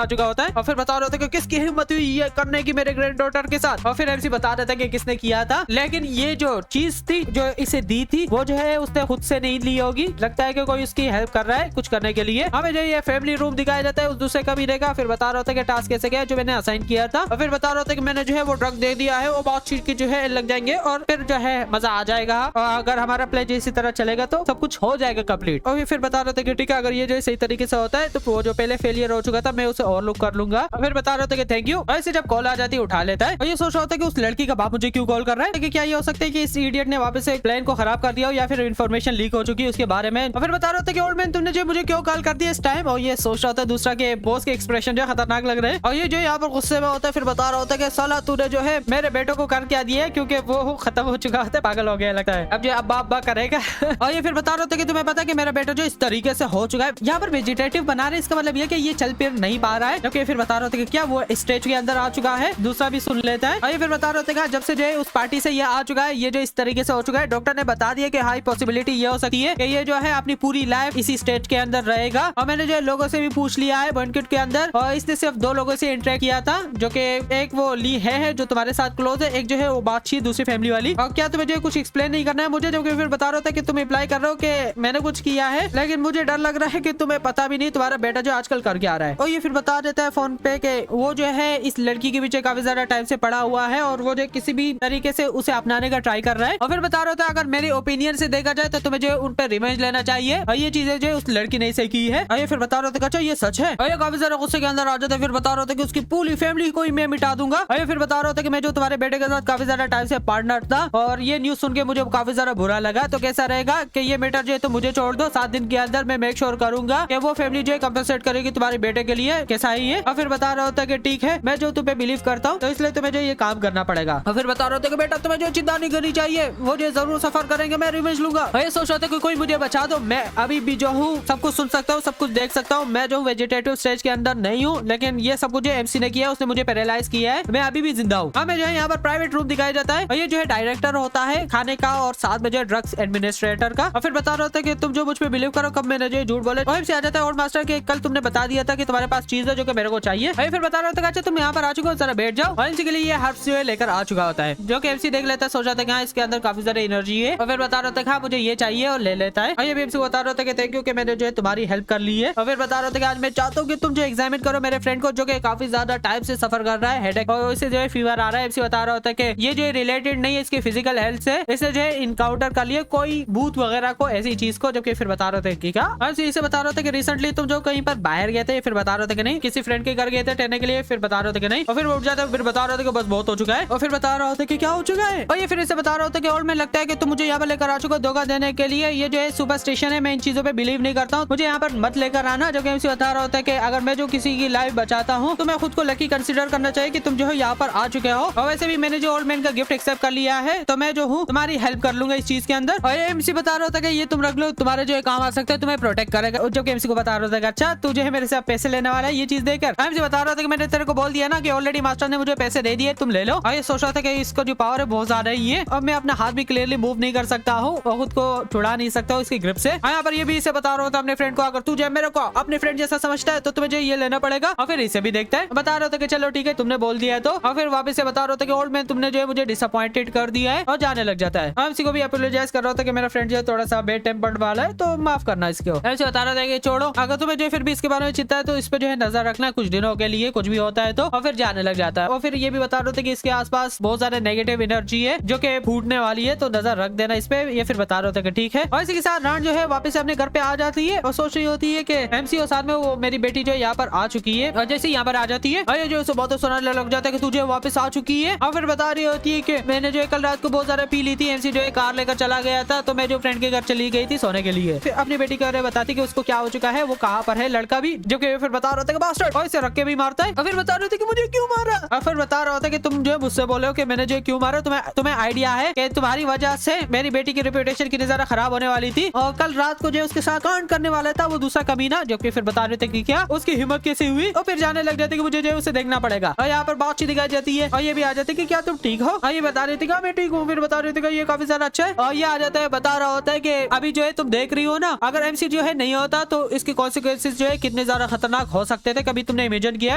[SPEAKER 1] आ चुका होता है। और फिर बता रहा होता है कि किसकी हिम्मत हुई ये करने की मेरे ग्रैंड डॉटर के साथ। और फिर एमसी बता रहा था कि किसने किया था, लेकिन ये जो चीज थी जो इसे दी थी वो जो है उसने खुद से नहीं ली होगी, लगता है कि कोई उसकी हेल्प कर रहा है कुछ करने के लिए। हमें जो ये फैमिली रूम दिखाया जाता है उस दूसरे कमीने का। फिर बता रहा होता है कि टास्क कैसे गया जो मैंने असाइन किया था। और फिर बता रहा होता है कि मैंने जो है वो ड्रग दे दिया है और बहुत चीज की जो है लग जाएंगे और फिर जो है मजा आ जाएगा और अगर हमारा प्ले इसी तरह चलेगा तो सब कुछ हो जाएगा कंप्लीट। और फिर बता रहा था कि ठीक है अगर ये जो सही तरीके से होता है तो वो जो पहले फेलियर हो चुका था मैं उसे और लुक कर लूंगा। और फिर बता रहा था कि थैंक यू। ऐसे जब कॉल आ जाती है उठा लेता है और ये सोच रहा होता है कि उस लड़की का बाप मुझे क्यों कॉल कर रहा है, लेकिन क्या ये हो सकता है कि इस इडियट ने वापस से प्लान को खराब कर दिया हो या फिर इन्फॉर्मेशन लीक हो चुकी है उसके बारे में। और फिर बता रहा था कि ओल्ड मैन तुमने जो मुझे क्यों कॉल कर दिया इस टाइम। और ये सोच रहा था दूसरा के बॉस के एक्सप्रेशन जो खतरनाक लग रहे हैं और ये जो यहाँ पर गुस्से में होता है। फिर बता रहा होता है कि साला तूने जो है मेरे बेटों को कर क्या दिया है क्योंकि वो खत्म हो चुका होता है, पागल हो गया लगता है, अब जो अब्बा अब्बा करेगा। और ये फिर बता रहा होता है कि तुम्हें पता है कि मेरा बेटा जो इस तरीके से हो चुका है यहाँ पर वेजिटेटिव बना रहे इसका मतलब ये कि ये चल फिर नहीं पा रहा है। क्योंकि फिर बता रहा होता है कि क्या वो स्टेज के अंदर आ चुका है, दूसरा भी सुन लेता है। और ये फिर बता रहा होता है जब से जो है उस पार्टी से ये आ चुका है ये जो इस तरीके से हो चुका है डॉक्टर ने बता दिया कि हाई पॉसिबिलिटी ये हो सकती है कि ये जो है अपनी पूरी लाइफ इसी स्टेज के अंदर रहेगा। और मैंने जो लोगों से भी पूछ लिया है बैंक्वेट के अंदर और इसने सिर्फ 2 लोगों से इंटरेक्ट किया था जो कि एक वो ली है जो तुम्हारे साथ क्लोज है, एक जो है वो बातचीत दूसरी फैमिली वाली। और क्या तुम्हें जो कुछ एक्सप्लेन नहीं करना है मुझे, जो कि फिर बता रहा था कि तुम अप्लाई कर रहे हो कि मैंने कुछ किया है लेकिन मुझे डर लग रहा है कि तुम्हें पता भी नहीं तुम्हारा बेटा जो आजकल कर क्या रहा है। और ये फिर बता देता है फोन पे कि वो जो है इस लड़की के पीछे काफी ज्यादा टाइम से पड़ा हुआ है और वो जो किसी भी तरीके से उसे अपनाने का ट्राई कर रहा है। और फिर बता रहा था अगर मेरी ओपिनियन से देखा जाए तो तुम्हें जो उन पर रिवेंज लेना चाहिए और ये चीजें जो उस लड़की ने से की है। और ये फिर बता रहा था अच्छा ये सच है। और ये काफी ज्यादा गुस्से के अंदर आ जाता है। फिर बता रहा था कि उसकी पूरी फैमिली को ही मैं मिटा दूंगा। और ये फिर बता रहा था कि मैं जो तुम्हारे बेटे के साथ काफी ज्यादा टाइम से पार्टनर था और ये न्यूज सुन के मुझे काफी ज्यादा बुरा लगा, तो कैसा रहेगा कि ये मैटर जो है तो मुझे छोड़ दो, 7 दिन के अंदर मैं मेक श्योर करूंगा कि वो फैमिली जो है कंपनसेट करेगी तुम्हारे बेटे के लिए, कैसा है ये। और फिर बता रहा होता है कि ठीक है मैं जो तुम्हें बिलीव करता हूँ तो इसलिए तुम्हें जो ये काम करना पड़ेगा। और फिर बता रहा होता है कि बेटा तुम्हें जो चिंता नहीं करनी चाहिए वो जो जरूर सफर करेंगे, मैं रिवेंज लूंगा। ये सोच रहा था कि कोई मुझे बचा दो, मैं अभी भी जो हूँ सब कुछ सुन सकता हूँ, सब कुछ देख सकता हूँ, मैं जो वेजिटेटिव स्टेज के अंदर नहीं हूँ, लेकिन ये सब कुछ जो एमसी ने किया उसने मुझे पैरालाइज किया है, मैं अभी भी जिंदा हूँ। हमें जो है यहाँ पर प्राइवेट रूम दिखाया जाता है और ये जो है डायरेक्टर होता है खाने का और साथ में जो है ड्रग्स एडमिनिस्ट्रेटर का। और फिर बता रहा होता है कि तुम जो मुझ पे बिलीव करो कब मैंने जो झूठ बोले। और से आ जाता है और मास्टर के कल तुमने बता दिया था कि तुम्हारे पास चीज है जो कि मेरे को चाहिए। फिर बता रहा था अच्छा तुम यहाँ पर आ चुके हो, जरा बैठ जाओ। और एमसी के लिए ये हर्ब्स जो है लेकर आ चुका होता है जो कि एमसी देख लेता है, सोच रहा था कि हाँ इसके अंदर काफी सारी एनर्जी है। और फिर बता रहा था हाँ मुझे ये चाहिए और ले लेता है। और ये भी एमसी बता रहा था कि थैंक यू कि मैंने जो है तुम्हारी हेल्प कर ली है। और फिर बता रहा था कि आज मैं चाहता हूँ कि तुम जो एग्जामिन करो मेरे फ्रेंड को, जो कि काफी ज्यादा टाइम से सफर कर रहा है हेडेक और इसे जो है फीवर आ रहा है। एमसी बता रहा होता है कि ये जो है रिलेटेड नहीं है इसके फिजिकल हेल्थ से, इसने जो है इनकाउंटर कर लिया कोई भूत वगैरह को, ऐसी चीज को। जबकि फिर बता रहे थे कि क्या इसे बता रहा था कि रिसेंटली तुम जो कहीं पर बाहर गए थे, फिर बता रहे थे कि नहीं किसी फ्रेंड के घर गए थे ठहरने के लिए, फिर बता रहे थे कि नहीं। और फिर उठ जाते फिर बता रहे थे कि बस बहुत हो चुका है। और फिर बता रहा होता है कि क्या हो चुका है। और ये फिर इसे बता रहा होता है कि और मैं लगता है कि तुम मुझे यहाँ पर लेकर आ चुका धोखा देने के लिए। ये जो है सुपर स्टेशन है, मैं इन चीजों पे बिलीव नहीं करता हूँ, मुझे यहाँ पर मत लेकर आना। जो कि एमसी बता रहा होता है कि अगर मैं जो किसी की लाइफ बचाता हूँ तो मैं खुद को लकी कंसीडर करना चाहिए कि तुम जो है यहाँ पर आ चुके हो। और वैसे भी मैंने जो ओल्ड मैन का गिफ्ट एक्सेप्ट कर लिया है तो मैं जो हूँ तुम्हारी हेल्प कर लूंगा इस चीज के अंदर। और एमसी बता रहा था कि ये तुम रख लो, तुम्हारे जो काम आ सकता है, तुम्हें प्रोटेक्ट करेगा। जो कि एमसी को बता रहा था अच्छा तू जो है मेरे से पैसे लेने वाला है ये चीज देकर। एमसी बता रहा था कि मैंने तेरे को बोल दिया ना कि ऑलरेडी मास्टर ने मुझे पैसे दे दिए, तुम ले लो। और ये सोच रहा था कि इसको जो पावर है बहुत ज्यादा है ये, और मैं अपना हाथ भी क्लियरली मूव नहीं कर सकता हूँ और खुद को छुड़ा नहीं सकता हूँ इसकी ग्रिप से। यहाँ पर ये भी इसे बता रहा होता अपने फ्रेंड को, अगर तू जो मेरे को अपने फ्रेंड जैसा समझता है तो तुम्हें ये लेना पड़ेगा। और फिर इसे भी देखता है, बता रहा था कि चलो ठीक है तुमने बोल दिया है तो। और फिर वापस से बता रहा था कि ओल्ड मैन तुमने जो है मुझे डिसअपॉइंटेड कर दिया है, और जाने लग जाता है। एमसी को भी अपोलोजाइज कर रहा था कि मेरा फ्रेंड जो है थोड़ा सा बेड टेम्पर्ड वाला है तो माफ करना इसको। एमसी बता रहा था कि छोड़ो, अगर तुम्हें जो फिर भी इसके बारे में चिंता है तो इस पे जो है नजर रखना कुछ दिनों के लिए, कुछ भी होता है तो। और फिर जाने लग जाता है। और फिर ये भी बता रहे थे कि इसके आसपास बहुत ज्यादा नेगेटिव एनर्जी है जो कि फूटने वाली है, तो नजर रख देना इस पे। ये फिर बता रहे थे कि ठीक है। और इसी के साथ रान जो है वापस अपने घर पे आ जाती है और सोच रही होती है कि एमसी और साथ में वो मेरी बेटी जो है यहाँ पर आ चुकी है। और जैसे यहाँ पर आ जाती है और ये जो बहुत सुनाने लग जाता है कि तुझे वापस आ चुकी है। और फिर बता रही होती है कि मैंने जो कल रात को बहुत ज्यादा पी ली थी, एमसी जो है कार लेकर चला गया था तो मैं जो फ्रेंड के घर चली गई थी सोने के लिए। फिर अपनी बेटी को बताती कि उसको क्या हो चुका है, वो कहाँ पर है लड़का भी, जो कि फिर बता रहा था कि बास्टर्ड, और इसे रख के भी मारता है। और फिर बता रहे थे कि मुझे क्यों मारा। और फिर बता रहा होता है कि तुम जो है मुझसे बोले हो कि मैंने जो क्यों मारा, तुम्हें आइडिया है कि तुम्हारी वजह से मेरी बेटी की रेपुटेशन कितनी ज्यादा खराब होने वाली थी, और कल रात को जो उसके साथ कांड करने वाला था वो दूसरा कमीना, जो कि फिर बता रहे थे कि क्या उसकी हिम्मत कैसे हुई। और फिर जाने लग जाते कि मुझे जो उसे देखना पड़ेगा। और यहाँ पर बातचीत दिखाई जाती है और ये भी आ जाती है कि क्या तुम ठीक हो। और ये बता रहे थे कि मैं ठीक हूँ। फिर बता रहे थे कि ये काफी ज्यादा अच्छा है। और ये आ जाता है, बता रहा होता है कि अभी जो है तुम देख रही हो ना, अगर एमसी जो है नहीं होता तो इसके कॉन्सिक्वेंसेस जो है कितने ज्यादा खतरनाक हो सकते थे, कभी तुमने इमेजिन किया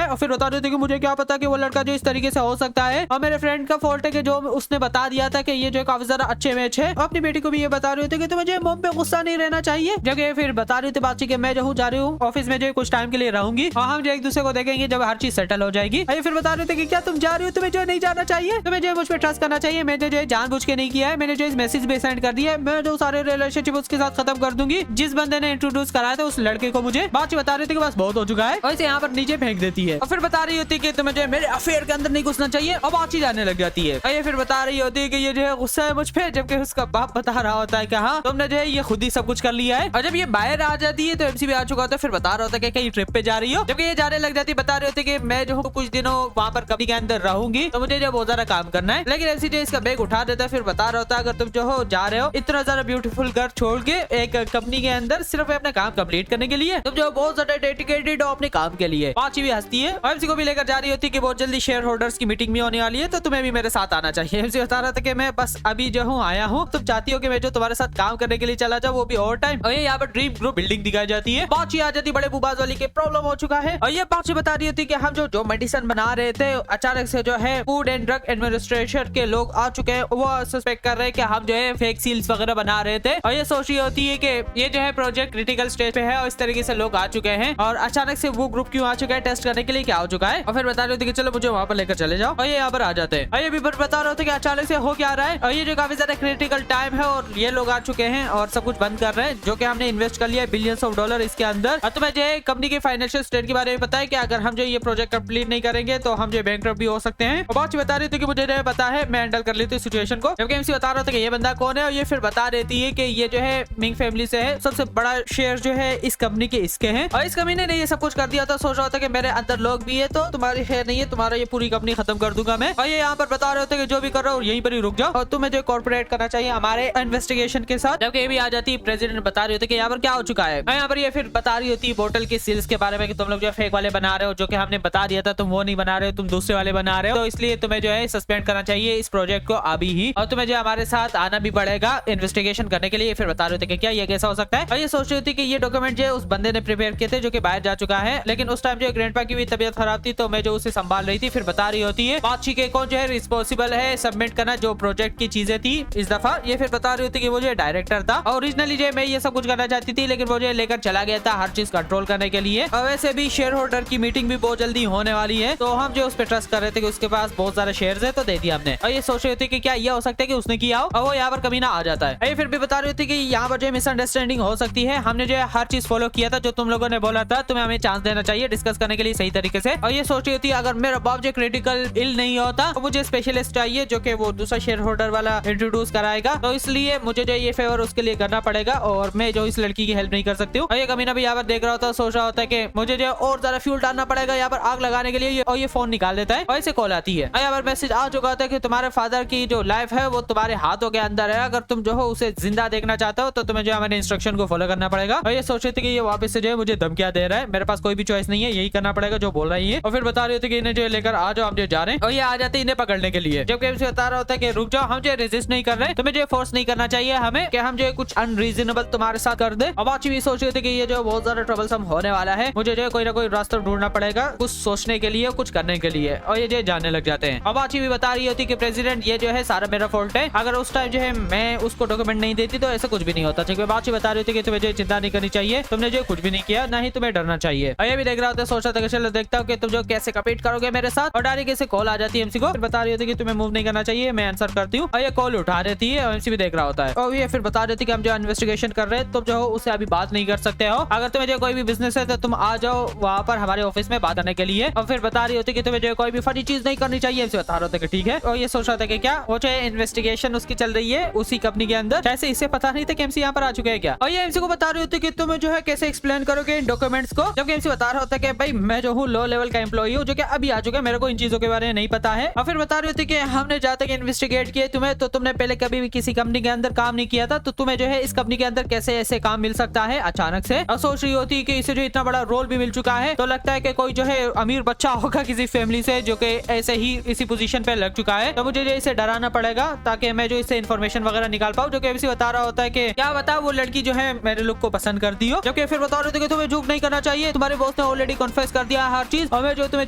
[SPEAKER 1] है। और फिर बता रहे थे कि मुझे क्या पता कि वो लड़का जो इस तरीके से हो सकता है, और मेरे फ्रेंड का फॉल्ट है कि जो उसने बता दिया था कि ये जो काफी ज्यादा अच्छे मैच है। अपनी बेटी को भी ये बता रहे थे कि तुम्हें मम पे गुस्सा नहीं रहना चाहिए। जगह फिर बता रही थी बातचीत कि मैं जो जा रही हूँ ऑफिस में जो कुछ टाइम के लिए रहूंगी और हम जो एक दूसरे को देखेंगे जब हर चीज सेटल हो जाएगी। और फिर बता रहे थे कि क्या तुम जा रही हो, तुम्हें जो नहीं जाना चाहिए, तुम्हें जो मुझ पर ट्रस्ट करना चाहिए। मैंने जो जानबूझ के नहीं किया है, मैंने जो इस मैसेज भी सेंड कर दिया है, मैं जो सारे रिलेशनशिप उसके साथ खत्म कर दूंगी जिस बंदे ने इंट्रोड्यूस कराया था उस लड़के को मुझे। बात बता रही थी कि बस बहुत हो चुका है, और इसे यहाँ पर नीचे फेंक देती है। और फिर बता रही होती है कि तुम्हें जो मेरे अफेयर के अंदर नहीं घुसना चाहिए, और बातचीत जाने लग जाती है। और ये फिर बता रही होती है कि ये जो है गुस्सा है मुझ पे, जबकि उसका बाप बता रहा होता है कि हाँ तुमने जो है ये खुद ही सब कुछ कर लिया है। और जब ये बाहर आ जाती है तो एमसी भी आ चुका होता है। फिर बता रहा होता है कि कहीं ट्रिप पे जा रही हो, जबकि ये जाने लग जाती है। बता रही होती है कि मैं जो हूँ कुछ दिनों वहाँ पर कंपनी के अंदर रहूंगी तो मुझे जो बहुत ज्यादा काम करना है। लेकिन एमसी जो इसका बैग उठा देता है। फिर बता रहा होता है अगर तुम जो हो जा रहे हो इतना ज्यादा ब्यूटीफुल घर छोड़ के एक कंपनी के अंदर सिर्फ अपना काम कंप्लीट करने के लिए, तुम जो बहुत ज्यादा डेडिकेटेड हो अपने काम के लिए। पांची भी हंसती है और एमसी को भी लेकर जा रही होती है कि बहुत जल्दी शेयर होल्डर्स की मीटिंग भी होने वाली है तो तुम्हें भी मेरे साथ आना चाहिए। एमसी बता रहा था कि मैं बस अभी जो हूँ आया हूँ, तुम चाहती हो कि मैं जो तुम्हारे साथ काम करने के लिए चला जाऊँ वो भी ओवर टाइम। और ये यहाँ पर ड्रीम ग्रुप बिल्डिंग दिखाई जाती है। पांची आ जाती बड़े बुबाज वाली के प्रॉब्लम हो चुका है। और ये पांची बता रही होती कि हम जो मेडिसिन बना रहे थे अचानक से जो है फूड एंड ड्रग एडमिनिस्ट्रेशन के लोग आ चुके हैं, वो सस्पेक्ट कर रहे हैं कि हम जो है फेक सील्स वगैरह बना रहे थे। और ये सोच रही होती है कि ये जो है प्रोजेक्ट क्रिटिकल स्टेज पे है और इस तरीके से लोग आ चुके हैं, और अचानक से वो ग्रुप क्यों आ चुका है टेस्ट करने के लिए, क्या हो चुका है। और फिर बता रहे थे कि चलो मुझे वहाँ पर लेकर चले जाओ। और ये यहाँ पर आ जाते हैं। और ये भी बता रहे थे कि अचानक से हो क्या रहा है, और ये जो काफी ज्यादा क्रिटिकल टाइम है और ये लोग आ चुके हैं और सब कुछ बंद कर रहे हैं जो कि हमने इन्वेस्ट कर लिया है बिलियंस ऑफ डॉलर इसके अंदर। और तुम्हें जो है कंपनी के फाइनेंशियल स्टेट के बारे में पता है कि अगर हम जो ये प्रोजेक्ट कंप्लीट नहीं करेंगे तो हम जो बैंकरप्ट भी हो सकते हैं। और बात बता रही थी कि मुझे जो पता है मैं हैंडल कर लेती हूँ सिचुएशन को, जबकि एमसी बता रहा था कि ये बंदा कौन है। और ये फिर बता देती है कि ये जो है मिंग फैमिली से है, सबसे बड़ा शेयर जो है इस कंपनी के इसके हैं, और इस कंपनी ने ये सब कुछ कर दिया था। सोच रहा था कि मेरे अंदर लोग भी है तो तुम्हारी शेयर नहीं है, तुम्हारा ये पूरी कंपनी खत्म कर दूंगा मैं। और ये यहाँ पर बता रहे होते कि जो भी कर रहा हूँ यहीं पर ही रुक जाओ और तुम्हें जो कॉर्पोरेट करना चाहिए हमारे इन्वेस्टिगेशन के साथ। जबकि ये भी आ जाती है प्रेसिडेंट बता रही होती कि यहाँ पर क्या हो चुका है। यहाँ पर ये फिर बता रही होती है बोतल की सील्स के बारे में कि तुम लोग जो फेक वाले बना रहे हो, जो कि हमने बता दिया था तुम वो नहीं बना रहे हो, तुम दूसरे वाले बना रहे हो, तो इसलिए तुम्हें जो है सस्पेंड करना चाहिए इस प्रोजेक्ट को अभी ही, और तुम्हें जो हमारे साथ आना भी पड़ेगा इन्वेस्टिगेशन करने के लिए। फिर बता रहे थे कि क्या ये कैसा हो सकता है। और ये सोच रही थी कि ये डॉक्यूमेंट जो उस बंदे ने प्रिपेयर किए थे जो कि बाहर जा चुका है, लेकिन उस टाइम जो ग्रैंडपा की भी तबीयत खराब थी तो मैं जो उसे संभाल रही थी। फिर बता रही होती है बादशाह के कौन जो है रिस्पॉन्सिबल है सबमिट करना जो प्रोजेक्ट की चीजें थी इस दफा। ये फिर बता रही होती कि वो जो डायरेक्टर था और ओरिजिनली जो मैं ये सब कुछ करना चाहती थी, लेकिन मुझे लेकर चला गया था हर चीज कंट्रोल करने के लिए। और वैसे भी शेयर होल्डर की मीटिंग भी बहुत जल्दी होने वाली है, तो हम जो उस पर ट्रस्ट कर रहे थे कि उसके पास बहुत सारे शेयर्स है, तो दे दिया हमने। और ये सोच रहे थे कि क्या ये हो सकता है कि उसने किया हो और वो यहाँ पर कभी ना आ जाता है। ये फिर भी बता रही थी कि यहाँ पर जो मिसअंडरस्टैंडिंग हो सकती है। हमने जो हर चीज फॉलो किया था जो तुम लोगों ने बोला था, तुम्हें हमें चांस देना चाहिए डिस्कस करने के लिए सही तरीके से। और ये सोच रही थी अगर मेरा बाप जो क्रिटिकल इल नहीं होता तो मुझे स्पेशलिस्ट चाहिए जो कि वो दूसरा शेयर होल्डर वाला इंट्रोड्यूस कराएगा, तो इसलिए मुझे जो ये फेवर उसके लिए करना पड़ेगा और मैं जो इस लड़की की हेल्प नहीं कर सकती हूँ। और ये कमीना भी यहाँ पर देख रहा होता है, सोच रहा होता है कि मुझे जो और ज्यादा फ्यूल डालना पड़ेगा यहाँ पर आग लगाने के लिए। और ये फोन निकाल देता है और इसे कॉल आती है। यहाँ पर मैसेज आ चुका होता है कि तुम्हारे फादर की जो लाइफ है वो तुम्हारे हाथों के अंदर है, अगर तुम जो हो उसे जिंदा देखना चाहते हो तो तुम्हें जो हमारे इंस्ट्रक्शन को फॉलो करना पड़ेगा। और ये सोच रहे थे कि ये वापस से जो है मुझे धमकियां दे रहा है, मेरे पास कोई भी चॉइस नहीं है, यही करना पड़ेगा जो बोल रही है। और फिर बता रहे थे कि इन्हें जो लेकर आ जाओ, हम जो जा रहे हैं। और ये आ जाते इन्हें पकड़ने के लिए, जबकि हमसे बता रहा होता है कि रुक जाओ, हम जो रेजिस्ट नहीं कर रहे, तुम्हें जो फोर्स नहीं करना चाहिए हमें कि हम जो कुछ अनरीजनेबल तुम्हारे साथ कर दे। अब आची भी सोच रहे थे कि ये जो बहुत ज्यादा ट्रबलसम होने वाला है, मुझे जो कोई ना कोई रास्ता ढूंढना पड़ेगा कुछ सोचने के लिए, कुछ करने के लिए। और ये जो जाने लग जाते हैं। अब आची भी बता रही होती कि प्रेसिडेंट ये जो है सारा मेरा फॉल्ट है, अगर उस टाइम जो है मैं उसको डॉक्यूमेंट नहीं देती तो ऐसा कुछ भी नहीं होता। बात बता रही थी कि तुम्हें जो चिंता नहीं करनी चाहिए, तुमने जो कुछ भी नहीं किया, ना ही तुम्हें डरना चाहिए। और ये भी देख रहा होता, सोच रहा था कि चलो देखता हूँ कि तुम जो कैसे कम्पीट करोगे मेरे साथ। और डायरेक्ट ऐसे कॉल आ जाती है एमसी को, फिर बता रही होती कि तुम्हें मूव नहीं करना चाहिए, मैं आंसर करती हूँ। और ये कॉल उठा देती है और एमसी भी देख रहा होता है। और ये फिर बता देती कि हम जो इन्वेस्टिगेशन कर रहे हैं तुम जो हो उससे अभी बात नहीं कर सकते हो, अगर तुम्हें जो कोई भी बिजनेस है तो तुम आ जाओ वहाँ पर हमारे ऑफिस में बात करने के लिए। और फिर बता रही होती कि तुम्हें जो कोई भी फनी चीज नहीं करनी चाहिए, एमसी बता रहा होता कि ठीक है। और ये सोच रहा था कि क्या वो जो इन्वेस्टिगेशन उसकी चल रही है उसी कंपनी के अंदर, जैसे इसे पता नहीं था कि एमसी यहाँ पर आ चुके हैं क्या। और ये एमसी को बता रही होती कि तुम्हें जो है कैसे एक्सप्लेन करोगे इन डॉक्यूमेंट्स को, जबकि एमसी बता रहा होता है कि भाई मैं जो हूँ लो लेवल का एम्प्लॉई हूँ जो कि अभी आ चुका है, मेरे को इन चीजों के बारे में नहीं पता है। और फिर बता रही होती कि हमने जहाँ तक इन्वेस्टिगेट किए तुम्हें, तो तुमने पहले कभी भी किसी कंपनी के अंदर काम नहीं किया था, तो तुम्हें जो है इस कंपनी के अंदर कैसे ऐसे काम मिल सकता है अचानक से। और सोच रही होती कि इसे जो इतना बड़ा रोल भी मिल चुका है, तो लगता है कि कोई जो है अमीर बच्चा होगा किसी फैमिली से जो कि ऐसे ही इसी पोजीशन पे लग चुका है, तो मुझे जो इसे डराना पड़ेगा ताकि मैं जो इससे इन्फॉर्मेशन वगैरह निकाल पाऊँ। जो कि एमसी बता रहा होता है कि क्या बता वो लड़की जो है मेरे लुक को पसंद करती हो, जबकि फिर बता रहे थे कि तुम्हें झूठ नहीं करना चाहिए, तुम्हारे बॉस ने ऑलरेडी कन्फेस कर दिया हर चीज और मैं जो तुम्हें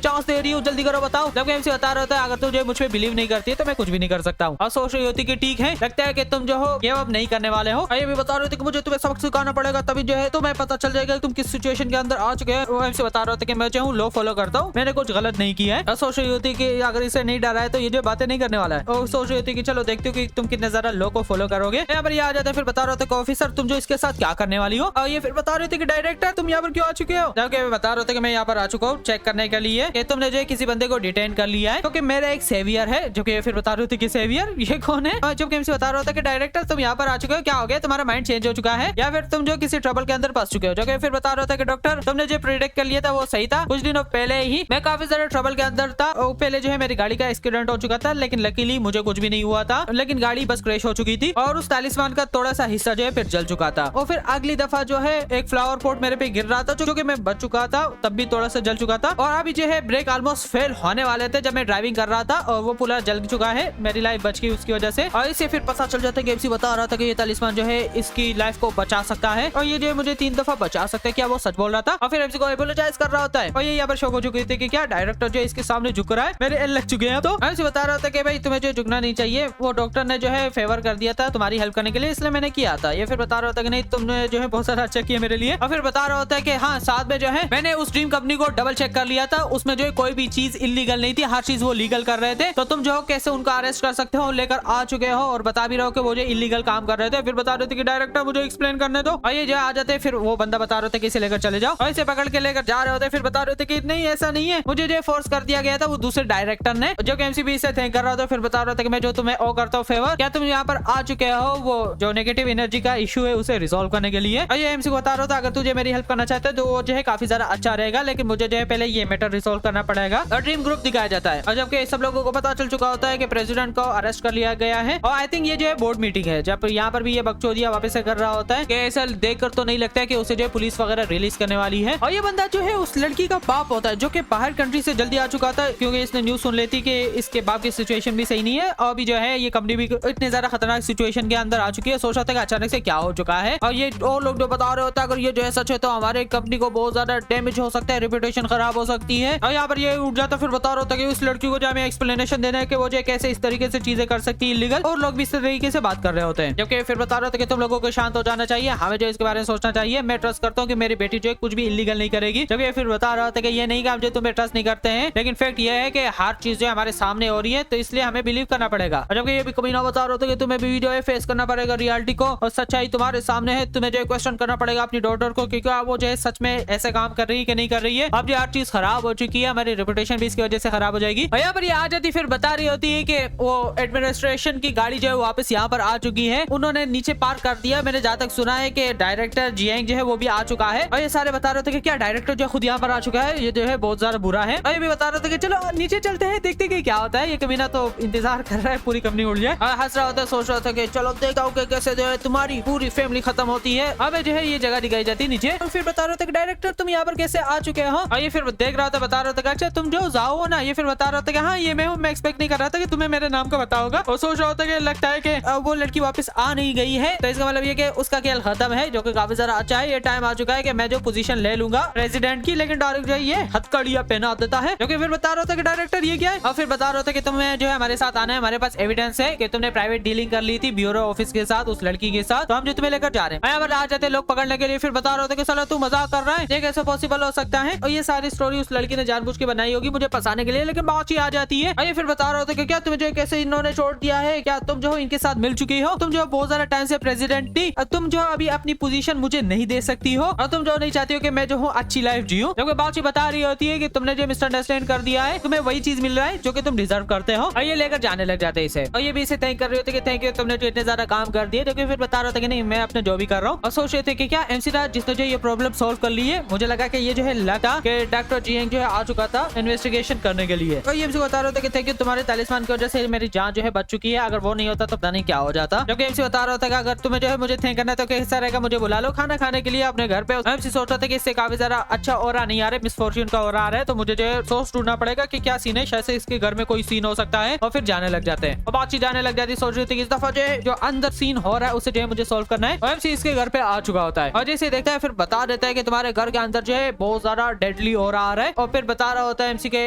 [SPEAKER 1] चांस दे रही हूँ जल्दी करो बताओ। जबकि एमसी बता रहा होता है अगर तुझे मुझ पे बिलीव नहीं करती है तो मैं कुछ भी नहीं कर सकता हूँ। और सोच रही होती कि ठीक है, लगता है कि तुम जो हो ये अब नहीं करने वाले हो। ये भी बता रहे थे कि मुझे तुम्हें सबक सिखाना पड़ेगा, तभी जो है तुम्हें पता चल जाएगा तुम किस सिचुएशन के अंदर आ चुके हैं। वो एमसी बता रहे थे कि मैं जो हूँ लो फॉलो करता हूँ, मैंने कुछ गलत नहीं किया है। और सोच रही होती कि अगर इसे नहीं डरा है तो ये जो बातें नहीं करने वाला है। और सोच रही होती कि चलो देखती हूँ कि तुम कितने ज्यादा लो को फॉलो करोगे। यहाँ पर ये आ जाता है, फिर बता रहे थे कि ऑफिसर तुम जो इसके साथ क्या करने वाली हो। और ये फिर बता रहे थे कि डायरेक्टर तुम यहाँ पर क्यों आ चुके हो, जबकि बता रहे थे कि मैं यहाँ पर आ चुका हूँ चेक करने के लिए कि तुमने जो किसी बंदे को डिटेन कर लिया है, क्योंकि मेरा एक सेवियर है। जो कि फिर बता रहे थे कि सेवियर ये कौन है। और जबकि एमसी बता रहा था कि डायरेक्टर तुम यहाँ पर आ चुके हो, क्या हो गया, तुम्हारा माइंड चेंज हो चुका है या फिर तुम जो किसी ट्रबल के अंदर फंस चुके हो। जो कि फिर बता रहा था कि डॉक्टर तुमने जो प्रिडिक्ट कर लिया था वो सही था, कुछ दिनों पहले ही मैं काफी ज्यादा ट्रबल के अंदर था। और पहले जो है मेरी गाड़ी का एक्सीडेंट हो चुका था, लेकिन लकीली मुझे कुछ भी नहीं हुआ था, लेकिन गाड़ी बस क्रैश हो चुकी थी और उस तालिस्मान का थोड़ा सा हिस्सा जो है फिर जल चुका था। और फिर अगली दफा जो है एक फ्लावर पॉट मेरे पे गिर रहा था जो कि मैं बच चुका था, तब भी थोड़ा सा जल चुका था। और अभी जो है ब्रेक ऑलमोस्ट फेल होने वाले थे जब मैं ड्राइविंग कर रहा था और वो पूरा जल चुका है, मेरी लाइफ बच गई उसकी वजह से। और इससे फिर पता चल जाता है कि एमसी बता रहा था कि ये तालिस्मान जो है इसकी लाइफ को बचा सकता है और ये जो मुझे 3 दफा बचा सकता है। क्या वो सच बोल रहा था? और फिर एमसी को अपोलोजाइज कर रहा होता है और ये यहाँ पर शौक हो चुकी थी कि क्या डायरेक्टर जो इसके सामने झुक रहा है, मेरे एल लग चुके हैं। तो एमसी बता रहा था कि भाई तुम्हें जो झुकना नहीं चाहिए, वो डॉक्टर ने जो है फेवर कर दिया था तुम्हारी हेल्प करने के लिए, इसलिए मैंने किया था। ये फिर बता रहा होता कि नहीं तुमने जो है बहुत सारा अच्छा किया मेरे लिए। और फिर बता रहा होता है कि हाँ साथ में जो है मैंने उस ड्रीम कंपनी को डबल चेक कर लिया था, उसमें जो है कोई भी चीज इलीगल नहीं थी, हर चीज वो लीगल कर रहे थे, तो तुम जो हो कैसे उनको अरेस्ट कर सकते हो, लेकर आ चुके हो और बता भी रहे हो कि वो जो इलीगल काम कर रहे थे। फिर बता रहे थे कि डायरेक्टर मुझे एक्सप्लेन करने दो। और ये जो आ जाते फिर वो बंदा बता रहे थे कि इसे लेकर चले जाओ और इसे पकड़ के लेकर जा रहे होते। फिर बता रहे थे कि नहीं ऐसा नहीं है, मुझे जो फोर्स कर दिया गया था वो दूसरे डायरेक्टर ने, जो कि एमसीबी से थैंक कर रहा था। फिर बता रहा था कि मैं जो तुम्हें ओ करता हूँ फेवर, क्या तुम यहाँ पर आ चुके हो वो जो नेगेटिव एनर्जी का इशू है उसे रिजोल्व करने के लिए। और ये एमसी को बता रहा था अगर तुझे मेरी हेल्प करना चाहते तो वो जो है काफी ज्यादा अच्छा रहेगा, लेकिन मुझे जो है पहले ये मैटर रिजोल्व करना पड़ेगा। और ड्रीम ग्रुप दिखाया जाता है और जबकि सब लोगों को पता चल चुका होता है कि प्रेसिडेंट को अरेस्ट कर लिया गया है। और आई थिंक ये जो है बोर्ड मीटिंग है, जब यहाँ पर भी ये बकचोदिया वापस से कर रहा होता है कि ऐसा देखकर तो नहीं लगता है कि उसे जो है पुलिस वगैरह रिलीज करने वाली है। और ये बंदा जो है उस लड़की का बाप होता है जो कि बाहर कंट्री से जल्दी आ चुका था, क्योंकि इसने न्यूज सुन लेती कि इसके बाप की सिचुएशन भी सही नहीं है और भी जो है ये कंपनी भी इतनी ज्यादा खतरनाक सिचुएशन के अंदर आ चुकी है। सोच रहा था कि अचानक से क्या हो चुका है। और ये और लोग जो बता रहे होता है अगर ये जो है सच है तो हमारे कंपनी को बहुत ज्यादा डैमेज हो सकता है, रेपुटेशन खराब हो सकती है। और यहाँ पर ये उठ जाता फिर बता रहा होता है कि उस लड़की को जो हमें एक्सप्लेनेशन देना है कि वो जो कैसे इस तरीके से चीजें कर सकती है इलीगल, और लोग भी इस तरीके से बात कर रहे होते हैं। जबकि फिर बता रहे थे कि तुम लोगों को शांत हो जाना चाहिए, हमें जो इसके बारे में सोचना चाहिए। मैं ट्रस्ट करता हूँ कि मेरी बेटी जो है कुछ भी इलीगल नहीं करेगी। जब ये फिर बता रहा था कि ये नहीं कि हम जो तुम्हें ट्रस्ट नहीं करते हैं, लेकिन फैक्ट ये है कि हर चीज जो हमारे सामने हो रही है, तो इसलिए हमें बिलीव करना पड़ेगा। और जबकि ये भी कमीना बता रहा था कि तुम्हें भी जो है फेस करना पड़ेगा रियलिटी को, और सच्चाई तुम्हारे सामने है। तुम्हें जो है क्वेश्चन करना पड़ेगा अपनी डॉटर को कि क्या वो जो है सच में ऐसे काम कर रही है कि नहीं कर रही है। अब जो हर चीज खराब हो चुकी है, हमारी रेपुटेशन भी इसकी वजह से खराब हो जाएगी। और यहाँ पर ये आ जाती फिर बता रही होती है कि वो एडमिनिस्ट्रेशन की गाड़ी जो है वापस यहाँ पर आ चुकी है, उन्होंने नीचे पार्क कर दिया। मैंने जहाँ तक सुना है कि डायरेक्टर जियांग जो है वो भी आ चुका है। और ये सारे बता रहे थे कि क्या डायरेक्टर जो खुद यहाँ पर आ चुका है, ये जो है बहुत ज्यादा बुरा है। और ये भी बता रहे थे कि चलो नीचे चलते हैं, देखते कि क्या होता है। ये कमीना तो इंतजार कर रहा है पूरी कंपनी उड़ जाए, और हंस रहा होता है, सोच रहा था कि चलो देखता हूँ कैसे जो है तुम्हारी पूरी फैमिली खत्म होती है। अब जो है ये जगह दिखाई जाती है नीचे। और फिर बता रहे थे कि डायरेक्टर तुम यहाँ पर कैसे आ चुके हो। और ये फिर देख रहा था, बता रहा था अच्छा तुम जो जाओ ना। ये फिर बता रहा था कि हाँ ये मैं हूँ, मैं एक्सपेक्ट नहीं कर रहा था कि तुम्हें मेरे नाम का पता होगा। और सोच रहा होता कि लगता है कि वो लड़की वापस आ नहीं गई है, तो इसका मतलब ये कि उसका खेल खत्म है, जो कि काफी ज्यादा अच्छा है। ये टाइम आ चुका है कि मैं जो पोजीशन ले लूंगा प्रेसिडेंट की, लेकिन डायरेक्ट जो है ये हथकड़ियां पहना देता है। जो कि फिर बता रहा था कि डायरेक्टर ये क्या है। और फिर बता रहा था कि तुम्हें जो है हमारे साथ आना है, हमारे पास एविडेंस है कि तुमने प्राइवेट डीलिंग कर ली थी ब्यूरो ऑफिस के साथ उस लड़की के साथ, तो हम जो तुम्हें लेकर जा रहे हैं। यहाँ पर आ जाते लोग पकड़ने के लिए। फिर बता रहा था कि साला तू मजाक कर रहा है, ये कैसे पॉसिबल हो सकता है। और ये सारी स्टोरी उस लड़की ने जानबूझ के बनाई होगी मुझे फंसाने के लिए, लेकिन बात ही आ जाती है। और ये फिर बता रहा था कि क्या तुम्हें जो कैसे इन्होंने छोड़ दिया है, क्या तुम जो इनके साथ मिल चुकी हो, तुम जो बहुत ज्यादा टाइम से प्रेसिडेंट थी, तुम जो अभी अपनी पोजीशन मुझे नहीं दे सकती हो, और तुम जो नहीं चाहती हो कि मैं जो हूँ अच्छी लाइफ जीऊं। जो बात बता रही होती है कि तुमने जो मिसअंडरस्टैंड कर दिया है, तुम्हें वही चीज मिल रहा है जो कि तुम डिजर्व करते हो। और ये लेकर जाने लग जाते हैं इसे। और ये भी इसे थैंक कर रहे होते कि थैंक यू तुमने जो इतने ज्यादा काम कर दिए। जो कि फिर बता रहा था कि नहीं मैं अपने जो भी कर रहा हूँ। और सोच रहे थे कि क्या एमसी राज जिसने जो ये प्रॉब्लम सॉल्व कर ली है, मुझे लगा कि ये जो है लगा कि डॉक्टर जियांग जो है आ चुका था इन्वेस्टिगेशन करने के लिए। तो ये एमसी बता रहा था कि थैंक यू तुम्हारे तालिस्मान की वजह से मेरी जान जो है बच चुकी है, अगर वो नहीं होता तो पता नहीं क्या हो जाता। जो कि एमसी बता रहा था कि अगर तुम्हें जो है मुझे थैंक करना है तो कैसा रहेगा, मुझे बुला लो खाना खाने के लिए अपने घर पे। एमसी सोच रहा था कि इससे काफी ज्यादा अच्छा ऑरा नहीं आ रहा है, मिसफॉर्च्यून का ऑरा आ रहा है, तो मुझे जो है सोच ढूंढना पड़ेगा कि क्या सीन है, शायद से इसके घर में कोई सीन हो सकता है। और फिर जाने लग जाते हैं और बातचीत जाने लग जाती है। सोच रही थी कि इस दफा जो अंदर सीन हो रहा है उसे जो है मुझे सोल्व करना है। एमसी इसके घर पे आ चुका होता है और जैसे देखता है फिर बता देता है कि तुम्हारे घर के अंदर जो है बहुत ज्यादा डेडली हो रहा है। और फिर बता रहा होता है एमसी के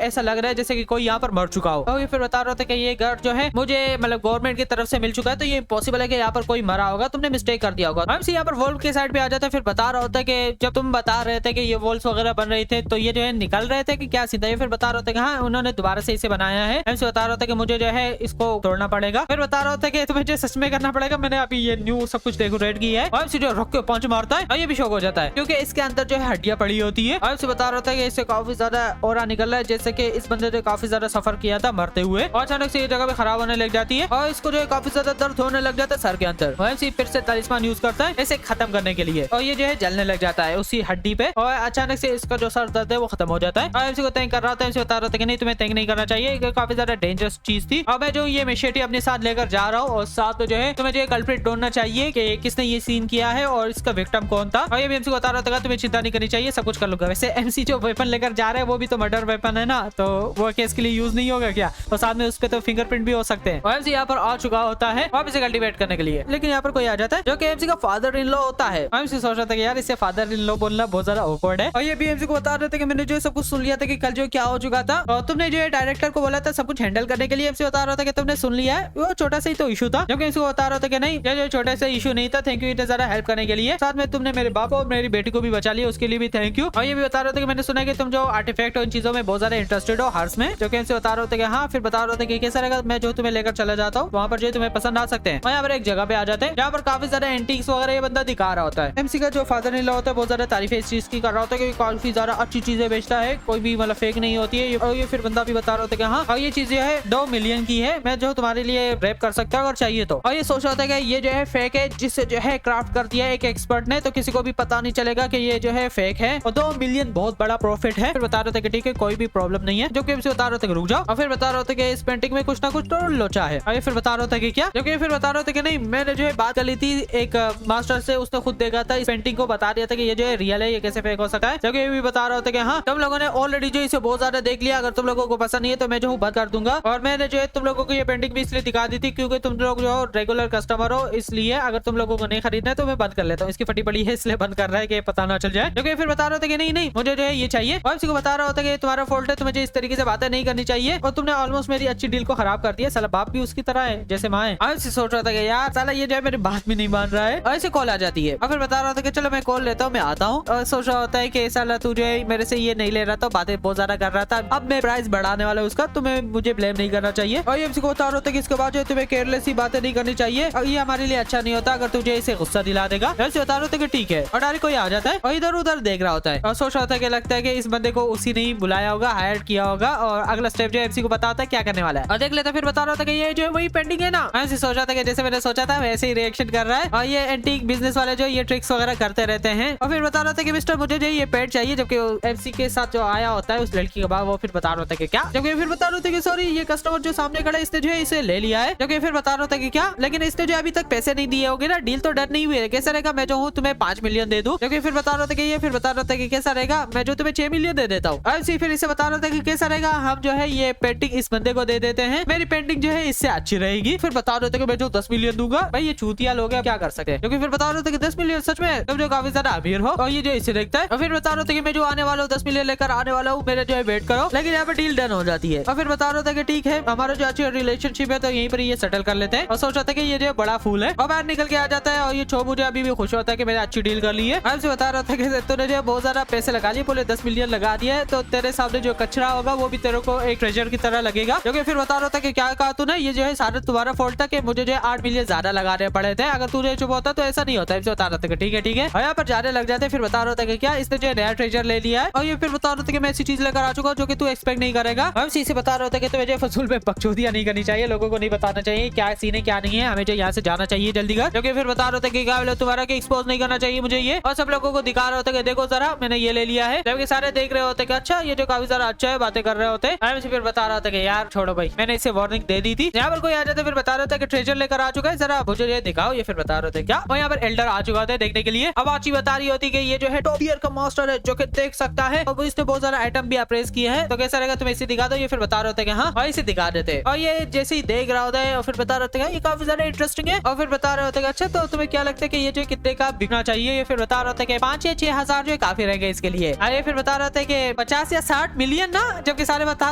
[SPEAKER 1] ऐसा लग रहा है जैसे कि कोई यहाँ पर मर चुका हो। और ये फिर बता रहा होता है कि ये घर जो है मुझे मतलब गवर्नमेंट की तरफ से मिल चुका है, तो ये इम्पॉसिबल है कि यहाँ पर कोई मरा होगा, तुमने मिस्टेक कर दिया होगा। एमसी यहाँ पर वॉल्व के साइड पे आ जाता है। फिर बता रहा होता है कि जब तुम बता रहे थे कि ये वॉल्स वगैरह बन रहे थे तो ये जो है निकल रहे थे कि क्या सीधा। ये फिर बता रहा होता है कि हाँ उन्होंने दोबारा से इसे बनाया है। एमसी बता रहा होता है कि मुझे जो है इसको तोड़ना पड़ेगा। फिर बता रहा होता है कि तुम्हें जो सच में करना पड़ेगा, मैंने अभी ये न्यू सब कुछ डेकोरेट की है। और एमसी जो रुक के पंच मारता है और ये भी शौक हो जाता है क्योंकि इसके अंदर जो है हड्डियां पड़ी होती है। और एमसी बता रहा होता है कि इससे काफी ज्यादा ऑरा निकल रहा है, जैसे कि इस बंदे ने काफी ज्यादा सफर किया था मरते हुए, और अचानक से ये जगह पे खराब होने लग जाती है और इसको जो है काफी ज्यादा दर्द होने लग जाता है सर के अंदर। और एमसी फिर से तालिस्मान यूज करता है इसे खत्म करने के लिए और ये जो है जलने लग जाता है उसी हड्डी पे, और अचानक से इसका जो सर दर्द है वो खत्म हो जाता है। और एमसी को तंग कर रहा था। एमसी बता रहा था कि नहीं तुम्हें तंग नहीं करना चाहिए, ये काफी ज्यादा डेंजरस चीज थी। और मैं जो ये मेशेटी अपने साथ लेकर जा रहा हूँ और साथ जो है तुम्हें जो कल्प्रिट ढूंढना चाहिए कि किसने ये सीन किया है और इसका विक्टिम कौन था। और ये भी एमसी को बता रहा था तुम्हें चिंता नहीं करनी चाहिए, सब कुछ कर लूंगा। वैसे एमसी जो वेपन लेकर जा रहा है वो भी तो मर्डर वेपन है ना, तो वो केस के लिए यूज नहीं होगा क्या, और साथ में उसके तो फिंगरप्रिंट भी हो सकते हैं। और एमसी यहाँ पर आ चुका होता है वापस कल्टीवेट करने के लिए, लेकिन यहाँ पर कोई आ जाता है जो कि एमसी का फादर इन लॉ होता है। एमसी सोच रहा था कि यार इससे फादर इन लॉ बोलना बहुत ज्यादा ऑकवर्ड है। और ये भी एमसी को बता रहे थे कि मैंने जो सब कुछ सुन लिया था कि कल जो क्या हो चुका था, और तुमने जो है डायरेक्टर को बोला था सब कुछ हैंडल करने के लिए। एमसी बता रहा था कि तुमने सुन लिया है, वो छोटा सा ही तो इशू था। जबकि एमसी को बता रहा था कि नहीं ये जो छोटा सा इशू नहीं था, थैंक यू इतना ज्यादा हेल्प करने के लिए, साथ में तुमने मेरे बाप और मेरी बेटी को भी बचा लिया, उसके लिए भी थैंक यू। और ये भी बता रहे थे कि मैंने सुना कि तुम जो आर्टिफैक्ट और इन चीजों में बहुत ज्यादा इंटरेस्टेड हो हर्स में, जो कि एमसी बता रहे थे कि हाँ। फिर बता रहे थे कि कैसा रहेगा मैं जो तुम्हें लेकर चला जाता हूँ वहाँ पर जो तुम्हें पसंद आ सकते हैं। और यहाँ पर एक जगह पे आ जाते हैं जहाँ पर काफी ज्यादा एंटीक्स वगैरह ये बंदा दिखा रहा होता है। एमसी का जो फादर इन लॉ होता है बहुत ज्यादा तारीफ इस चीज की कर रहा होता है कि काफी ज्यादा अच्छी चीजें बेचता है, कोई भी मतलब फेक नहीं होती है। और ये फिर बंदा भी बता रहा होता है कि हाँ और ये चीज जो है 2 मिलियन की है, मैं जो तुम्हारे लिए रैप कर सकता हूँ अगर चाहिए तो। और ये सोच रहा था कि ये जो है फेक है, जिससे जो है क्राफ्ट कर दिया एक एक्सपर्ट ने, तो किसी को भी पता नहीं चलेगा कि ये जो है फेक है, और 2 मिलियन बहुत बड़ा प्रॉफिट है। फिर बता रहे थे कि ठीक है कोई भी प्रॉब्लम नहीं है, जो कि एमसी बता रहे थे कि रुक जाओ। और फिर बता रहे थे कि इस पेंटिंग में कुछ ना कुछ तोड़ लो चाहे। और फिर बता रहे थे कि क्या, जो कि फिर बता रहे थे कि नहीं मैंने जो है बात कर ली थी एक मास्टर से, उसने खुद देखा था इस पेंटिंग को, बता दिया था कि ये जो है रियल है, ये कैसे फेक हो सकता है। जबकि ये भी बता रहे थे कि हाँ तुम लोगों ने ऑलरेडी जो इसे बहुत ज्यादा देख लिया, अगर तुम लोगों को पसंद नहीं है तो मैं जो हूँ बंद कर दूंगा। और मैंने जो है तुम लोगों को ये पेंटिंग भी इसलिए दिखा दी थी क्योंकि तुम लोग जो रेगुलर कस्टमर हो, इसलिए अगर तुम लोगों को नहीं खरीदना है तो मैं बंद कर लेता हूँ, इसकी फटी पड़ी है इसलिए बंद कर रहा है कि पता ना चल जाए। जो कि फिर बता रहे थे कि नहीं मुझे जो है ये चाहिए। और इसी को बता रहा होता है कि तुम्हारा फॉल्ट है, तुम्हें इस तरीके से बातें नहीं करनी चाहिए, और तुमने ऑलमोस्ट मेरी अच्छी डील को खराब कर दिया। साला बाप भी उसकी तरह है जैसे माँ है। सोच रहा था कि यार साला ये जो है मेरी बात भी नहीं मान रहा है। ऐसे कॉल आ जाती है और फिर बता रहा था कि चलो मैं कॉल लेता हूँ, मैं आता हूँ। और सोच रहा होता है कि साला तुझे मेरे से ये नहीं ले रहा था, बातें बहुत ज्यादा कर रहा था, अब मैं प्राइस बढ़ाने वाला हूँ उसका, तुम्हें मुझे ब्लेम नहीं करना चाहिए। और ये को बता रहा था कि इसके बाद जो तुम्हें केयरलेस ही बातें नहीं करनी चाहिए और ये हमारे लिए अच्छा नहीं होता अगर तुझे इसे गुस्सा दिला देगा। ऐसे बता रहा था कि ठीक है। और डायरेक्ट कोई आ जाता है और इधर उधर देख रहा होता है और सोच रहा था कि लगता है कि इस बंदे को उसी ने बुलाया होगा, हायर किया होगा और अगला स्टेप जो एमसी को बताता है क्या करने वाला है। और देख लेता फिर बता रहा था कि ये जो है वही पेंडिंग है ना। ऐसे सोच रहा था कि जैसे मैंने सोचा था वैसे ही रिएक्शन कर रहा है और ये एंटीक बिजनेस वाले जो ये ट्रिक्स वगैरह करते रहते हैं। और फिर बता रहा था कि मिस्टर मुझे जो ये पेट चाहिए, जबकि एमसी के साथ जो आया होता है उस लड़की के बाद वो फिर बता रहा था कि क्या, जबकि फिर बता रहे थे कि सॉरी ये कस्टमर जो सामने खड़ा है इसने जो है इसे ले लिया है, जबकि फिर बता रहा था कि क्या, लेकिन इसने जो अभी तक पैसे नहीं दिए होंगे ना, डील तो डन नहीं हुई है, कैसा रहेगा मैं जो हूँ तुम्हें 5 मिलियन दे दूं। क्योंकि फिर बता रहा था कि ये फिर बता रहा था कि कैसा रहेगा मैं जो तुम्हें 6 मिलियन दे देता हूँ। एमसी फिर इसे बता रहा था कि कैसा रहेगा हम जो है ये पेंटिंग इस बंदे को दे देते हैं, मेरी पेंटिंग जो है इससे अच्छी रहेगी। फिर बता रहे थे कि मैं जो 10 मिलियन दूंगा। भाई ये चूतिया लोग क्या कर सकते हैं, क्योंकि फिर बता रहे थे कि 10 मिलियन सच में तुम जो काफी ज्यादा अमीर हो और ये जो इसे देखता है। और फिर बता रहे थे कि मैं जो आने वाला हूँ 10 मिलियन लेकर आने वाला हूँ, मेरे जो है वेट करो। लेकिन यहाँ पर डील डन हो जाती है और फिर बता रहे थे कि ठीक है हमारा जो अच्छी रिलेशनशिप है तो यहीं पर ये सेटल कर लेते हैं। और सोच रहा था कि ये जो बड़ा फूल है और बाहर निकल के आ जाता है और ये छो मुझे अभी भी खुश होता है कि मैंने अच्छी डील कर ली है। हमसे बता रहा था कि तूने जो बहुत ज्यादा पैसे लगा लिए, बोले 10 मिलियन लगा दिया है तो तेरे सामने जो कचरा होगा वो भी तेरे को एक ट्रेजर की तरह लगेगा। क्योंकि फिर बता रहा था कि क्या कहा तूने, ये जो है सारा तुम्हारा फॉल्ट था कि मुझे जो है 8 मिलियन ज्यादा लगाने पड़े थे, अगर तुझे चुप होता तो ऐसा नहीं होता। बता रहा था कि ठीक है और यहाँ पर जाने लग जाते। फिर बता रहा था कि क्या इसने जो नया ट्रेजर ले लिया है और ये फिर बता रहा था कि मैं ऐसी चीज लेकर आ चुका हूँ जो कि तू एक्सपेक्ट नहीं करेगा। हम इसे बता रहा था कि तुम्हें फजूल में बकचोदियां नहीं करनी चाहिए, लोगों को नहीं बताना चाहिए क्या सीन है क्या नहीं है, हमें जो यहाँ से जाना चाहिए जल्दी कर। क्योंकि फिर बता रहा था कि क्या तुम्हारा के एक्सपोज नहीं करना चाहिए मुझे ये, और सब लोगों को दिखा रहा होता है कि देखो जरा मैंने ये ले लिया है, जबकि सारे देख रहे होते कि अच्छा ये जो काफी सारा अच्छा है, बातें कर रहे होते हैं। फिर बता रहा था कि यार छोड़ो भाई मैंने इसे वार्निंग दे दी थी। यहाँ पर कोई आ जाता फिर बता रहा था कि ट्रेजर लेकर आ चुका है, जरा मुझे ये दिखाओ। ये फिर बता रहे थे क्या, और यहाँ पर एल्डर आ चुका था देखने के लिए। अब आची बता रही होती कि ये जो है टॉप टियर का मास्टर है जो कि देख सकता है और इसने बहुत सारा आइटम भी अप्रेस किए हैं, तो कैसा रहेगा तुम इसे दिखा दो। ये फिर बता रहे थे कि हाँ और इसे दिखा देते और ये जैसे ही देख रहा होता है और फिर बता रहे थे ये काफी ज्यादा इंटरेस्टिंग है। और फिर बता रहे होते अच्छा तो तुम्हें क्या लगता है कि ये जो कितने का बिकना चाहिए। ये फिर बता रहे थे कि 5 या 6 हजार जो काफी रहेंगे इसके लिए। अरे फिर बता रहे थे कि 50 या 60 मिलियन ना, जबकि सारे बता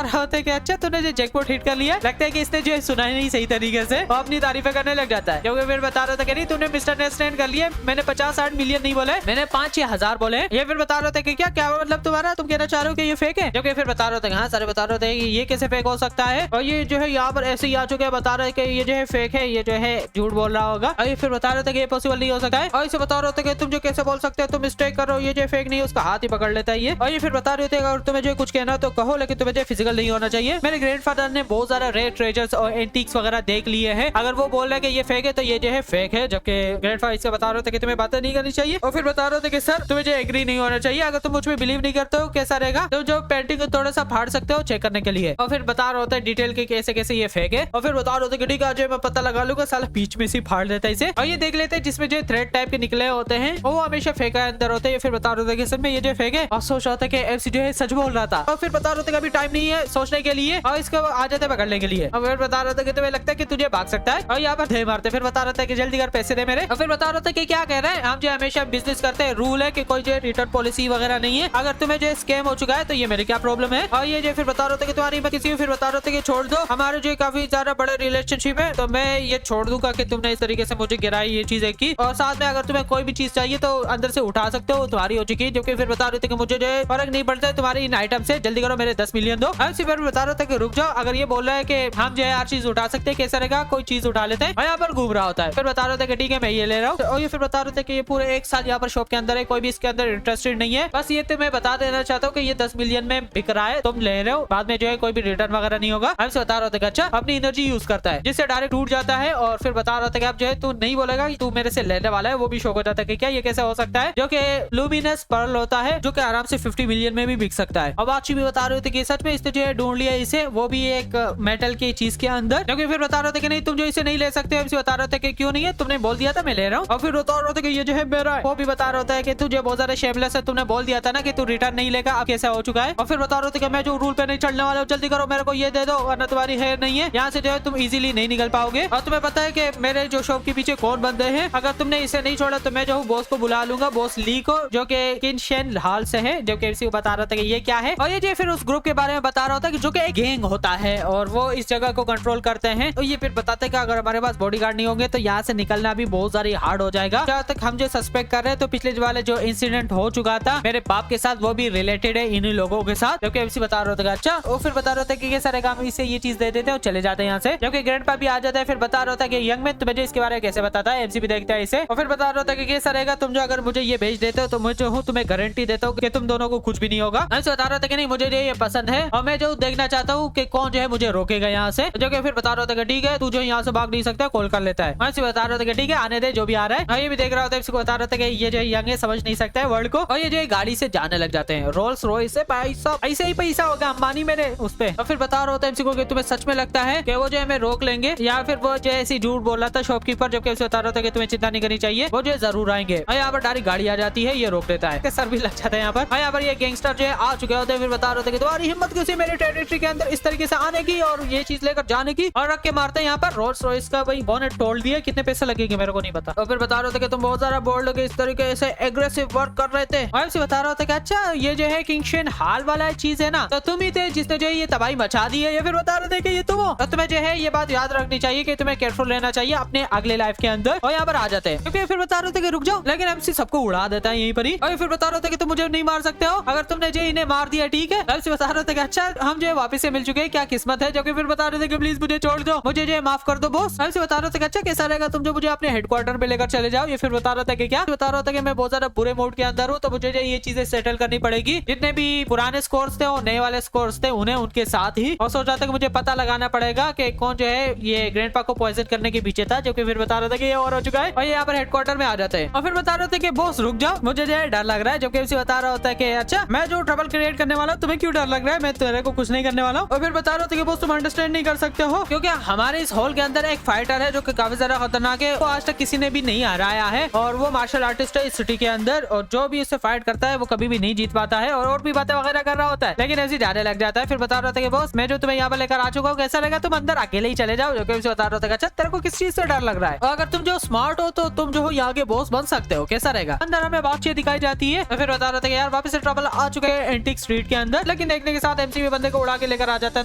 [SPEAKER 1] रहे होते कि अच्छा तूने जो जैकपॉट हिट कर लिया। लगता है कि इसने जो सुना ही नहीं सही तरीके से और अपनी तारीफें करने लग जाता है। क्योंकि फिर बता रहे थे कि नहीं तूने मिसअंडरस्टैंड कर लिया, मैंने 50-60 मिलियन नहीं बोले, मैंने 5-6 हजार बोले। ये फिर बता रहे थे कि क्या मतलब तुम्हारा, तुम कहना चाह रहे हो कि ये फेक है। क्योंकि फिर बता रहे थे हाँ सारे बता रहे थे कि ये कैसे फेक हो सकता है और ये जो है यहाँ पर ऐसे ही आ चुके हैं, बता रहे कि ये जो है फेक है, ये जो है झूठ बोल रहा होगा। और ये फिर बता रहे थे कि ये पॉसिबल नहीं हो सकता है। और इसे बता रहे थे कि तुम जो कैसे बोल सकते हो, तुम मिस्टेक कर रहे हो, ये जो फेक नहीं है, उसका हाथ ही पकड़ लेता है ये। और ये फिर बता रहे थे अगर तुम्हें जो कुछ कहना तो कहो, लेकिन तुम्हें जो फिजिकल नहीं होना चाहिए। मेरे ग्रैंडफादर ने बहुत सारा रेयर ट्रेजर्स और एंटीक्स वगैरह देख लिए हैं, अगर वो बोल रहे हैं कि ये फेक है तो ये जो है फेक है। जबकि ग्रैंडफादर इससे बता रहे थे कि तुम्हें बातें नहीं करनी चाहिए। और फिर बता रहे थे कि सर तुम्हें जो एग्री नहीं होना चाहिए, अगर तुम मुझ में बिलीव नहीं करते हो कैसा रहेगा तो जो पेंटिंग को थोड़ा सा फाड़ सकते हो चेक करने के लिए। और फिर बता रहे होते हैं डिटेल के कैसे कैसे ये फेक है। और फिर बता रहे होते कि ठीक है जो मैं पता लगा लूंगा, साला बीच में से फाड़ देता है इसे। और ये देख लेते हैं जिसमें जो थ्रेड टाइप के निकले होते हैं वो हमेशा फेक अंदर होते हैं। फिर बता रहे थे कि सर में ये जो फेक है और सोच रहा था कि एफसी जो है सच बोल रहा था। और फिर बता रहे थे कि अभी टाइम नहीं है सोचने के लिए और इसको आ जाते पकड़ने के लिए। और फिर बता रहे थे कि तुम्हें लगता है कि तुझे भाग सकता है और यहाँ पर दे मारते। फिर बता रहे थे कि जल्दी कर पैसे दे मेरे। और फिर बता रहे थे कि क्या कह रहे हैं हम जो हमेशा बिजनेस करते हैं, रूल है कि कोई जो रिटर्न पॉलिसी वगैरह नहीं है, अगर तुम्हें जो स्कैम हो चुका है तो ये मेरे क्या प्रॉब्लम है। और ये जो फिर बता रहे थे कि तुम्हारी हिम्मत किसी। फिर बता रहे थे कि छोड़ दो, हमारे जो काफी ज्यादा बड़े रिलेशनशिप है तो मैं ये छोड़ दूंगा कि तुमने इस तरीके से मुझे गिराई ये चीजें की। और साथ में अगर तुम्हें कोई भी चीज चाहिए तो अंदर से उठा सकते हो, तुम्हारी हो चुकी है। जो कि फिर बता रहे थे कि मुझे जो फर्क नहीं पड़ता है तुम्हारी इन आइटम से, जल्दी करो मेरे 10 मिलियन दो। फिर बता रहे थे कि रुक जाओ, अगर ये बोल रहा है कि हम जो है हर चीज उठा सकते हैं कैसा रहेगा, कोई चीज उठा लेते हैं। और यहाँ पर घूम रहा होता है। फिर बता रहे थे कि ठीक है मैं ये ले रहा हूँ। और ये फिर बता रहे थे कि ये पूरे 1 साल यहाँ पर शॉप के अंदर है, कोई भी इसके अंदर इंटरेस्टेड नहीं है। बस ये मैं बता देना चाहता हूँ कि ये 10 मिलियन में बिक रहा है, तुम ले रहे हो, बाद में जो है कोई भी रिटर्न वगैरह नहीं होगा। हमसे बता रहे थे कि अच्छा अपनी एनर्जी यूज करता है जिससे डायरेक्ट टूट जाता है। और फिर बता रहे थे कि अब जो है तू नहीं बोलेगा कि तू मेरे से लेने वाला है, वो भी शौक हो जाता है कि क्या ये कैसे हो सकता है। जो कि लुमिनस पर्ल होता है जो कि आराम से 50 मिलियन में भी बिक सकता है। अब अच्छी भी बता रहे थे कि सच में इसने जो है ढूंढ लिया इसे, वो भी एक मेटल की चीज के अंदर। क्योंकि फिर बता रहे थे कि नहीं तुम जो इसे नहीं ले सकते। हमसे बता रहे थे कि क्यों नहीं है, तुमने बोल दिया था मैं ले रहा हूँ। और फिर बता रहे थे कि ये जो है मेरा है। वो भी बता रहा है कि तुझे बहुत ज्यादा शेमलेस है, तुमने बोल दिया था ना कि तू रिटर्न नहीं लेगा, अब कैसा हो चुका है। और फिर बता रहे थे कि मैं जो रूल पे नहीं चढ़ने वाला हूँ, जल्दी करो मेरे को ये दे दो वरना तुम्हारी हेयर नहीं है, यहाँ से जो है तुम इजीली नहीं निकल पाओगे। और तुम्हें पता है कि मेरे जो शॉप के पीछे कौन बंदे हैं, अगर तुमने इसे नहीं छोड़ा तो मैं जो हूँ बॉस को बुला लूंगा, बॉस ली को, जो कि किनशेन हाल से है। जो कि इसी को बता रहा था कि ये क्या है। और ये जो फिर उस ग्रुप के बारे में बता रहा होता है कि जो कि एक गैंग होता है और वो इस जगह को कंट्रोल करते हैं। तो ये फिर बताते हैं कि अगर हमारे पास बॉडीगार्ड नहीं होंगे तो यहाँ से निकलना निकालना भी बहुत सारी हार्ड हो जाएगा। जहाँ तक हम जो सस्पेक्ट कर रहे हैं, तो पिछले वाले जो इंसिडेंट हो चुका था मेरे बाप के साथ, वो भी रिलेटेड है इन्हीं लोगों के साथ। जबकि एमसी बता रहा था अच्छा, वो फिर बता रहा था कि सर हम इसे ये चीज दे देते हैं और चले जाते हैं यहाँ से। जबकि ग्रैंडपा भी आ जाता है, फिर बता रहा था कि यंग मैन तुम्हें इसके बारे में कैसे बताता है। एमसी भी देखता है इसे और फिर बता रहा था कि सर तुम जो अगर मुझे ये भेज देते हो तो मैं जो हूँ तुम्हें गारंटी देता हूँ कि तुम दोनों को कुछ भी नहीं होगा। मैं बता रहा था कि नहीं मुझे ये पसंद है और मैं जो देखना चाहता हूँ कि कौन जो है मुझे रोकेगा यहाँ से। जो कि फिर बता रहा था कि ठीक है तू जो यहाँ से भाग नहीं सकता, कॉल कर लेता है। मैं बता रहा था कि ठीक है आने दे जो भी आ रहा है। ये भी देख रहा था, इसको बता रहा था कि ये जो यंग है समझ नहीं सकता है वर्ल्ड को, और ये जो गाड़ी से जाने लग जाते हैं। रोल्स रॉयस से पैसा ऐसे ही पैसा होगा अंबानी मेरे उस पे। और फिर बता रहा होता है एमसी को कि तुम्हें सच में लगता है कि वो जो हमें रोक लेंगे, या फिर वो जो ऐसी झूठ बोल रहा था शॉपकीपर, जबकि उसे बता रहा था कि तुम्हें चिंता नहीं करनी चाहिए, वो जो जरूर आएंगे। और यहाँ पर डायरेक्ट गाड़ी आ जाती है, ये रोक देता है, सर भी लग जाता है यहाँ पर। और यहाँ पर ये गैंगस्टर जो है आ चुके होते हैं। फिर बता रहे थे कि तुम्हारी हिम्मत किसी मेरे टेरिटरी के अंदर इस तरीके से आने की और ये चीज लेकर जाने की, और रख के मारते हैं यहाँ पर। रोल्स रॉयस का भाई बोनेट तोड़ दिया, कितने पैसे लगेंगे मेरे को नहीं पता। और फिर बता रहे थे कि तुम बहुत सारा बोल्ड हो, इस तरीके से एग्रेसिव वर्क कर रहे थे। और बता रहा था कि अच्छा ये जो है किंगशन हाल वाला चीज है ना, तो तुम ही थे जिसने जो है ये तबाही मचा दी है। या फिर बता रहे थे कि ये तुम हो, तो तुम्हें जो है ये बात याद रखनी चाहिए कि तुम्हें केयरफुल रहना चाहिए अपने अगले लाइफ के अंदर। और यहाँ पर आ जाते हैं, क्योंकि फिर बता रहे थे कि रुक जाओ, लेकिन एमसी सबको उड़ा देता है यहीं पर ही। और फिर बता रहे थे कि तुम मुझे नहीं मार सकते हो, अगर तुमने जो इन्हें मार दिया ठीक है। एमसी बता रहे थे कि अच्छा हम जो है वापस से मिल चुके हैं, क्या किस्मत है। जो कि फिर बता रहे थे कि प्लीज मुझे छोड़ दो, मुझे जो है माफ कर दो बॉस। एमसी बता रहे थे कि अच्छा कैसा रहेगा तुम जो मुझे अपने हेडक्वार्टर पे लेकर चले जाओ। ये फिर बता रहा था कि क्या, बता रहा था कि मैं बहुत ज्यादा बुरे मूड के अंदर हूँ, तो मुझे जो ये चीजें सेटल करनी पड़ेगी। जितने भी पुराने स्कोर्स थे और नए वाले स्कोर्स थे उन्हें उनके साथ ही, और सोच रहा था कि मुझे पता लगाना पड़ेगा कि कौन जो है ये ग्रैंडपा को पॉइजन करने के पीछे था। जो कि फिर बता रहा था कि ये और हो चुका है, और ये यहाँ पर हेडक्वार्टर में आ जाते हैं। और फिर बता रहे थे कि बॉस रुक जाओ, मुझे जो है डर लग रहा है। जबकि एमसी बता रहा होता है कि अच्छा मैं जो ट्रबल क्रिएट करने वाला हूँ, तुम्हें क्यों डर लग रहा है, मैं तेरे को कुछ नहीं करने वाला हूँ। और फिर बता रहे थे कि बॉस तुम अंडरस्टैंड नहीं कर सकते हो, क्योंकि हमारे इस हॉल के अंदर एक फाइटर है जो कि काफी ज्यादा खतरनाक है, वो आज तक किसी ने भी नहीं हराया है, और वो मार्शल आर्टिस्ट है इस सिटी के अंदर, और जो भी इससे फाइट करता है वो कभी भी नहीं जीत पाता है, और भी बातें वगैरह कर रहा होता है, लेकिन ऐसे जाने लग जाता है। फिर बता रहा था कि बॉस मैं जो तुम्हें यहाँ पर लेकर आ चुका हूँ, कैसा रहेगा तुम अंदर अकेले ही चले जाओ। जो कि बता रहा था अच्छा तेरे को किस चीज से डर लग रहा है, अगर तुम जो स्मार्ट हो तो तुम जो हो यहाँ के बॉस बन सकते हो, कैसा रहेगा। अंदर हमें बातचीत दिखाई जाती है। फिर बता रहा था कि यार वापस से ट्रबल आ चुके हैं एंटिक स्ट्रीट के अंदर, लेकिन देखने के साथ एमसी बंदे को उड़ा के लेकर आ जाता है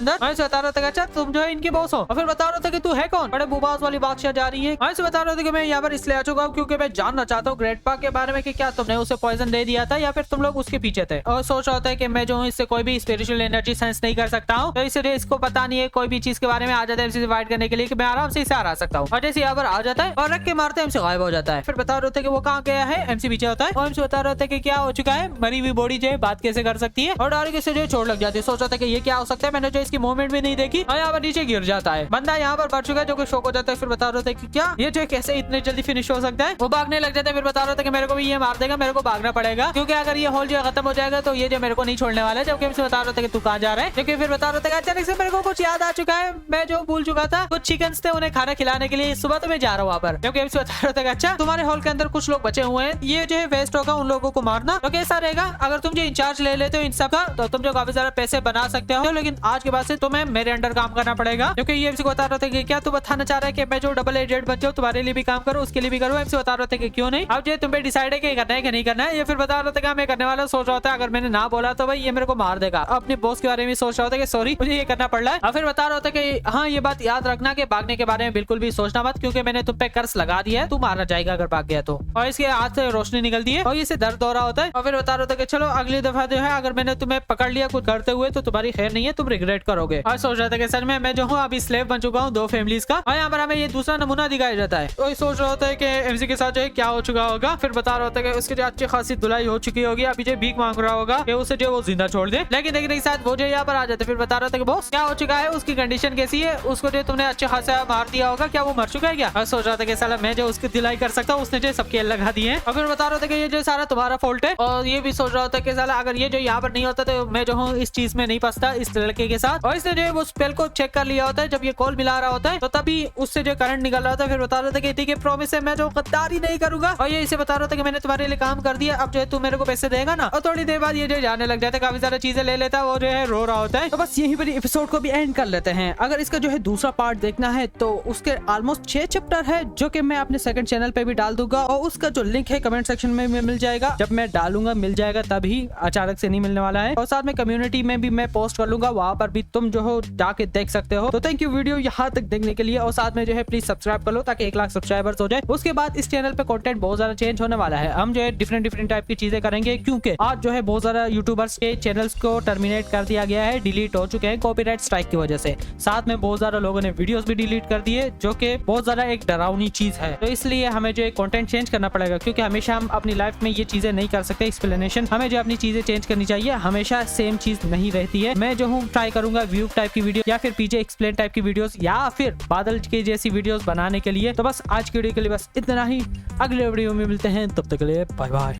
[SPEAKER 1] अंदर। मैं बता रहा था कि अच्छा तुम जो है इनके बॉस हो। और फिर बता रहा था कि तू है कौन, बड़े बुबास वाली बादशाह जा रही है। मैं बता रहा था कि मैं यहाँ पर इसलिए आ चुका हूँ क्योंकि मैं जानना चाहता हूँ ग्रैंडपा के बारे में कि क्या तुमने उसे पॉइजन दे दिया था या फिर तुम लोग उसके पीछे थे। और सोच रहा होता है कि मैं जो हूँ इससे कोई भी स्पिरिचुअल एनर्जी सेंस नहीं कर सकता हूँ, तो इसलिए इसको पता नहीं है कोई भी चीज के बारे में। आ जाता है फाइट करने के लिए कि मैं आराम से इसे हरा सकता हूँ, और जैसे यहाँ पर आ जाता है और रख के मारते हैं एमसी गायब हो जाता है। फिर बता रहे थे कि वो कहाँ गया है, एमसी पीछे होता है, और एमसी बता रहे थे कि क्या हो चुका है, मरी हुई बॉडी जो है बात कैसे कर सकती है, और डायरेक्ट से जो चोट लग जाती है। सोच रहा था कि ये क्या हो सकता है, मैंने जो इसकी मूवमेंट भी नहीं देखी, और यहाँ पर नीचे गिर जाता है। बंदा यहाँ पर बढ़ चुका है जो कि शॉक हो जाता है। फिर बता रहे थे कि क्या ये जो कैसे इतने जल्दी फिनिश हो सकता है, वो भागने लग जाता है। फिर बता रहे थे कि मेरे को भी ये मार देगा, मेरे को भागना पड़ेगा, क्योंकि अगर ये होल जो खत्म हो जाएगा तो ये जो मेरे को नहीं छोड़ने वाला है। जबकि हमसे बता रहे थे कि तू कहाँ जा रहा है। क्योंकि फिर बता रहे थे कि अचानक से मेरे को कुछ याद आ चुका है, मैं जो भूल चुका था, कुछ चिकन्स थे उन्हें खाना खिलाने के लिए सुबह तो मैं जा रहा हूँ वहाँ पर। क्योंकि हमसे बता रहे थे कि अच्छा तुम्हारे हॉल के अंदर कुछ लोग बचे हुए हैं, ये जो है वेस्ट होगा उन लोगों को मारना। तो कैसा रहेगा अगर तुम जो इंचार्ज ले लेते हो इन सब का, तो तुम जो काफी सारे पैसे बना सकते हो, लेकिन आज के बाद से तुम्हें मेरे अंडर काम करना पड़ेगा। क्योंकि ये एमसी को बता रहे थे कि क्या तू बताना चाह रहा है कि मैं जो डबल एजेंट बन जाऊँ, तुम्हारे लिए भी काम करूँ, उसके लिए भी करूँ। एमसी बता रहे थे कि क्यों नहीं, अब जो तुम्हें डिसाइड है कि करना है कि नहीं करना है। ये फिर बता रहे थे कि मैं करने वाला सोच रहा था, अगर मैंने ना बोला तो भाई ये मेरे को मार देगा। अपने बॉस के बारे में सोच रहा था कि सॉरी मुझे ये करना पड़ रहा है। और फिर बता रहा था कि हाँ ये बात याद रखना कि भागने के बारे में बिल्कुल भी सोचना मत, क्योंकि मैंने तुम पे कर्ज लगा दिया है, तू मारा जाएगा अगर भाग गया तो। और इसके हाथ से रोशनी निकलती है और इसे दर्द हो रहा होता है। और फिर बता रहा था कि चलो अगली दफा जो है अगर मैंने तुम्हें पकड़ लिया कुछ करते हुए तो तुम्हारी खैर नहीं है, तुम रिग्रेट करोगे। और सोच रहा था कि सर मैं जो हूँ अभी स्लेव बन चुका हूँ 2 फैमिलीज का, और यहाँ पर हमें ये दूसरा नमूना दिखाया जाता है। तो सोच रहा होता है कि एमसी के साथ जो है क्या हो चुका होगा। फिर बता रहा होता है कि उसकी जो अच्छी खासी धुलाई हो चुकी होगी, अभी जो भीख मांग रहा होगा कि उसे जो वो जिंदा छोड़ दे। लेकिन देखने के साथ वो जो यहाँ पर आ जाते। फिर बता रहा था कि बॉस क्या हो चुका है, उसकी कंडीशन कैसी है, उसको जो तुमने अच्छे खासा मार दिया होगा, क्या वो मर चुका है क्या। और सोच रहा था कि साला मैं जो उसकी धुलाई कर सकता हूँ, उसने जो सबके लगा दिए। और फिर बता रहा था कि ये जो सारा तुम्हारा फॉल्ट है, और ये भी सोच रहा होता है कि साला अगर ये जो यहाँ पर नहीं होता तो मैं जो हूँ इस चीज में नहीं फंसता इस लड़के के साथ। और इसने जो है वो स्पेल को चेक कर लिया होता है, जब ये कॉल मिला रहा होता है तो तभी उससे जो करंट निकल रहा होता है। फिर बता रहा था कि ठीक है प्रॉमिस है मैं जो गद्दारी नहीं करूंगा, और ये इसे बता रहा था कि मैंने तुम्हारे लिए काम कर दिया, अब जो है तू मेरे को पैसे देगा ना। और थोड़ी देर बाद ये जो जाने लग जाता है, काफी सारी चीजें ले लेता है और जो है रो रहा होता है। तो बस यहीं पर एपिसोड को भी एंड कर लेते हैं। अगर इसका जो है दूसरा पार्ट देखना है तो उसके ऑलमोस्ट 6 चैप्टर है, जो कि मैं अपने सेकंड चैनल पे भी डाल दूंगा, और उसका जो लिंक है कमेंट सेक्शन में मिल जाएगा। जब मैं डालूंगा मिल जाएगा, तभी अचानक से नहीं मिलने वाला है। और साथ में कम्युनिटी में भी मैं पोस्ट कर लूंगा, वहां पर भी तुम जो हो जाके देख सकते हो। तो थैंक यू वीडियो यहाँ तक देखने के लिए, और साथ में जो है प्लीज सब्सक्राइब कर लो ताकि 1 लाख लाख सब्सक्राइबर्स हो जाए उसके बाद इस चैनल पे कंटेंट बहुत ज्यादा चेंज होने वाला है। हम जो है डिफरेंट टाइप की चीजें करेंगे, क्योंकि आज जो है बहुत ज्यादा यूट्यूबर्स के चैनल्स को टर्मिनेट कर दिया गया है, डिलीट हो चुके हैं कॉपीराइट स्ट्राइक की वजह से। साथ में बहुत ज्यादा लोगों ने वीडियोस भी डिलीट कर दिए, जो कि बहुत ज्यादा एक डरावनी चीज है। तो इसलिए हमें जो कंटेंट चेंज करना पड़ेगा, क्योंकि हमेशा हम अपनी लाइफ में ये चीजें नहीं कर सकते। एक्सप्लेनेशन हमें जो अपनी चीजें चेंज करनी चाहिए, हमेशा सेम चीज नहीं रहती है। मैं जो हूँ ट्राई करूंगा व्यू टाइप की वीडियो या फिर पीजे एक्सप्लेन टाइप की वीडियोस या फिर बादल के जैसी वीडियोस बनाने के लिए। तो बस आज की वीडियो के लिए बस इतना ही, अगले वीडियो में मिलते हैं, तब तक के लिए बाय बाय।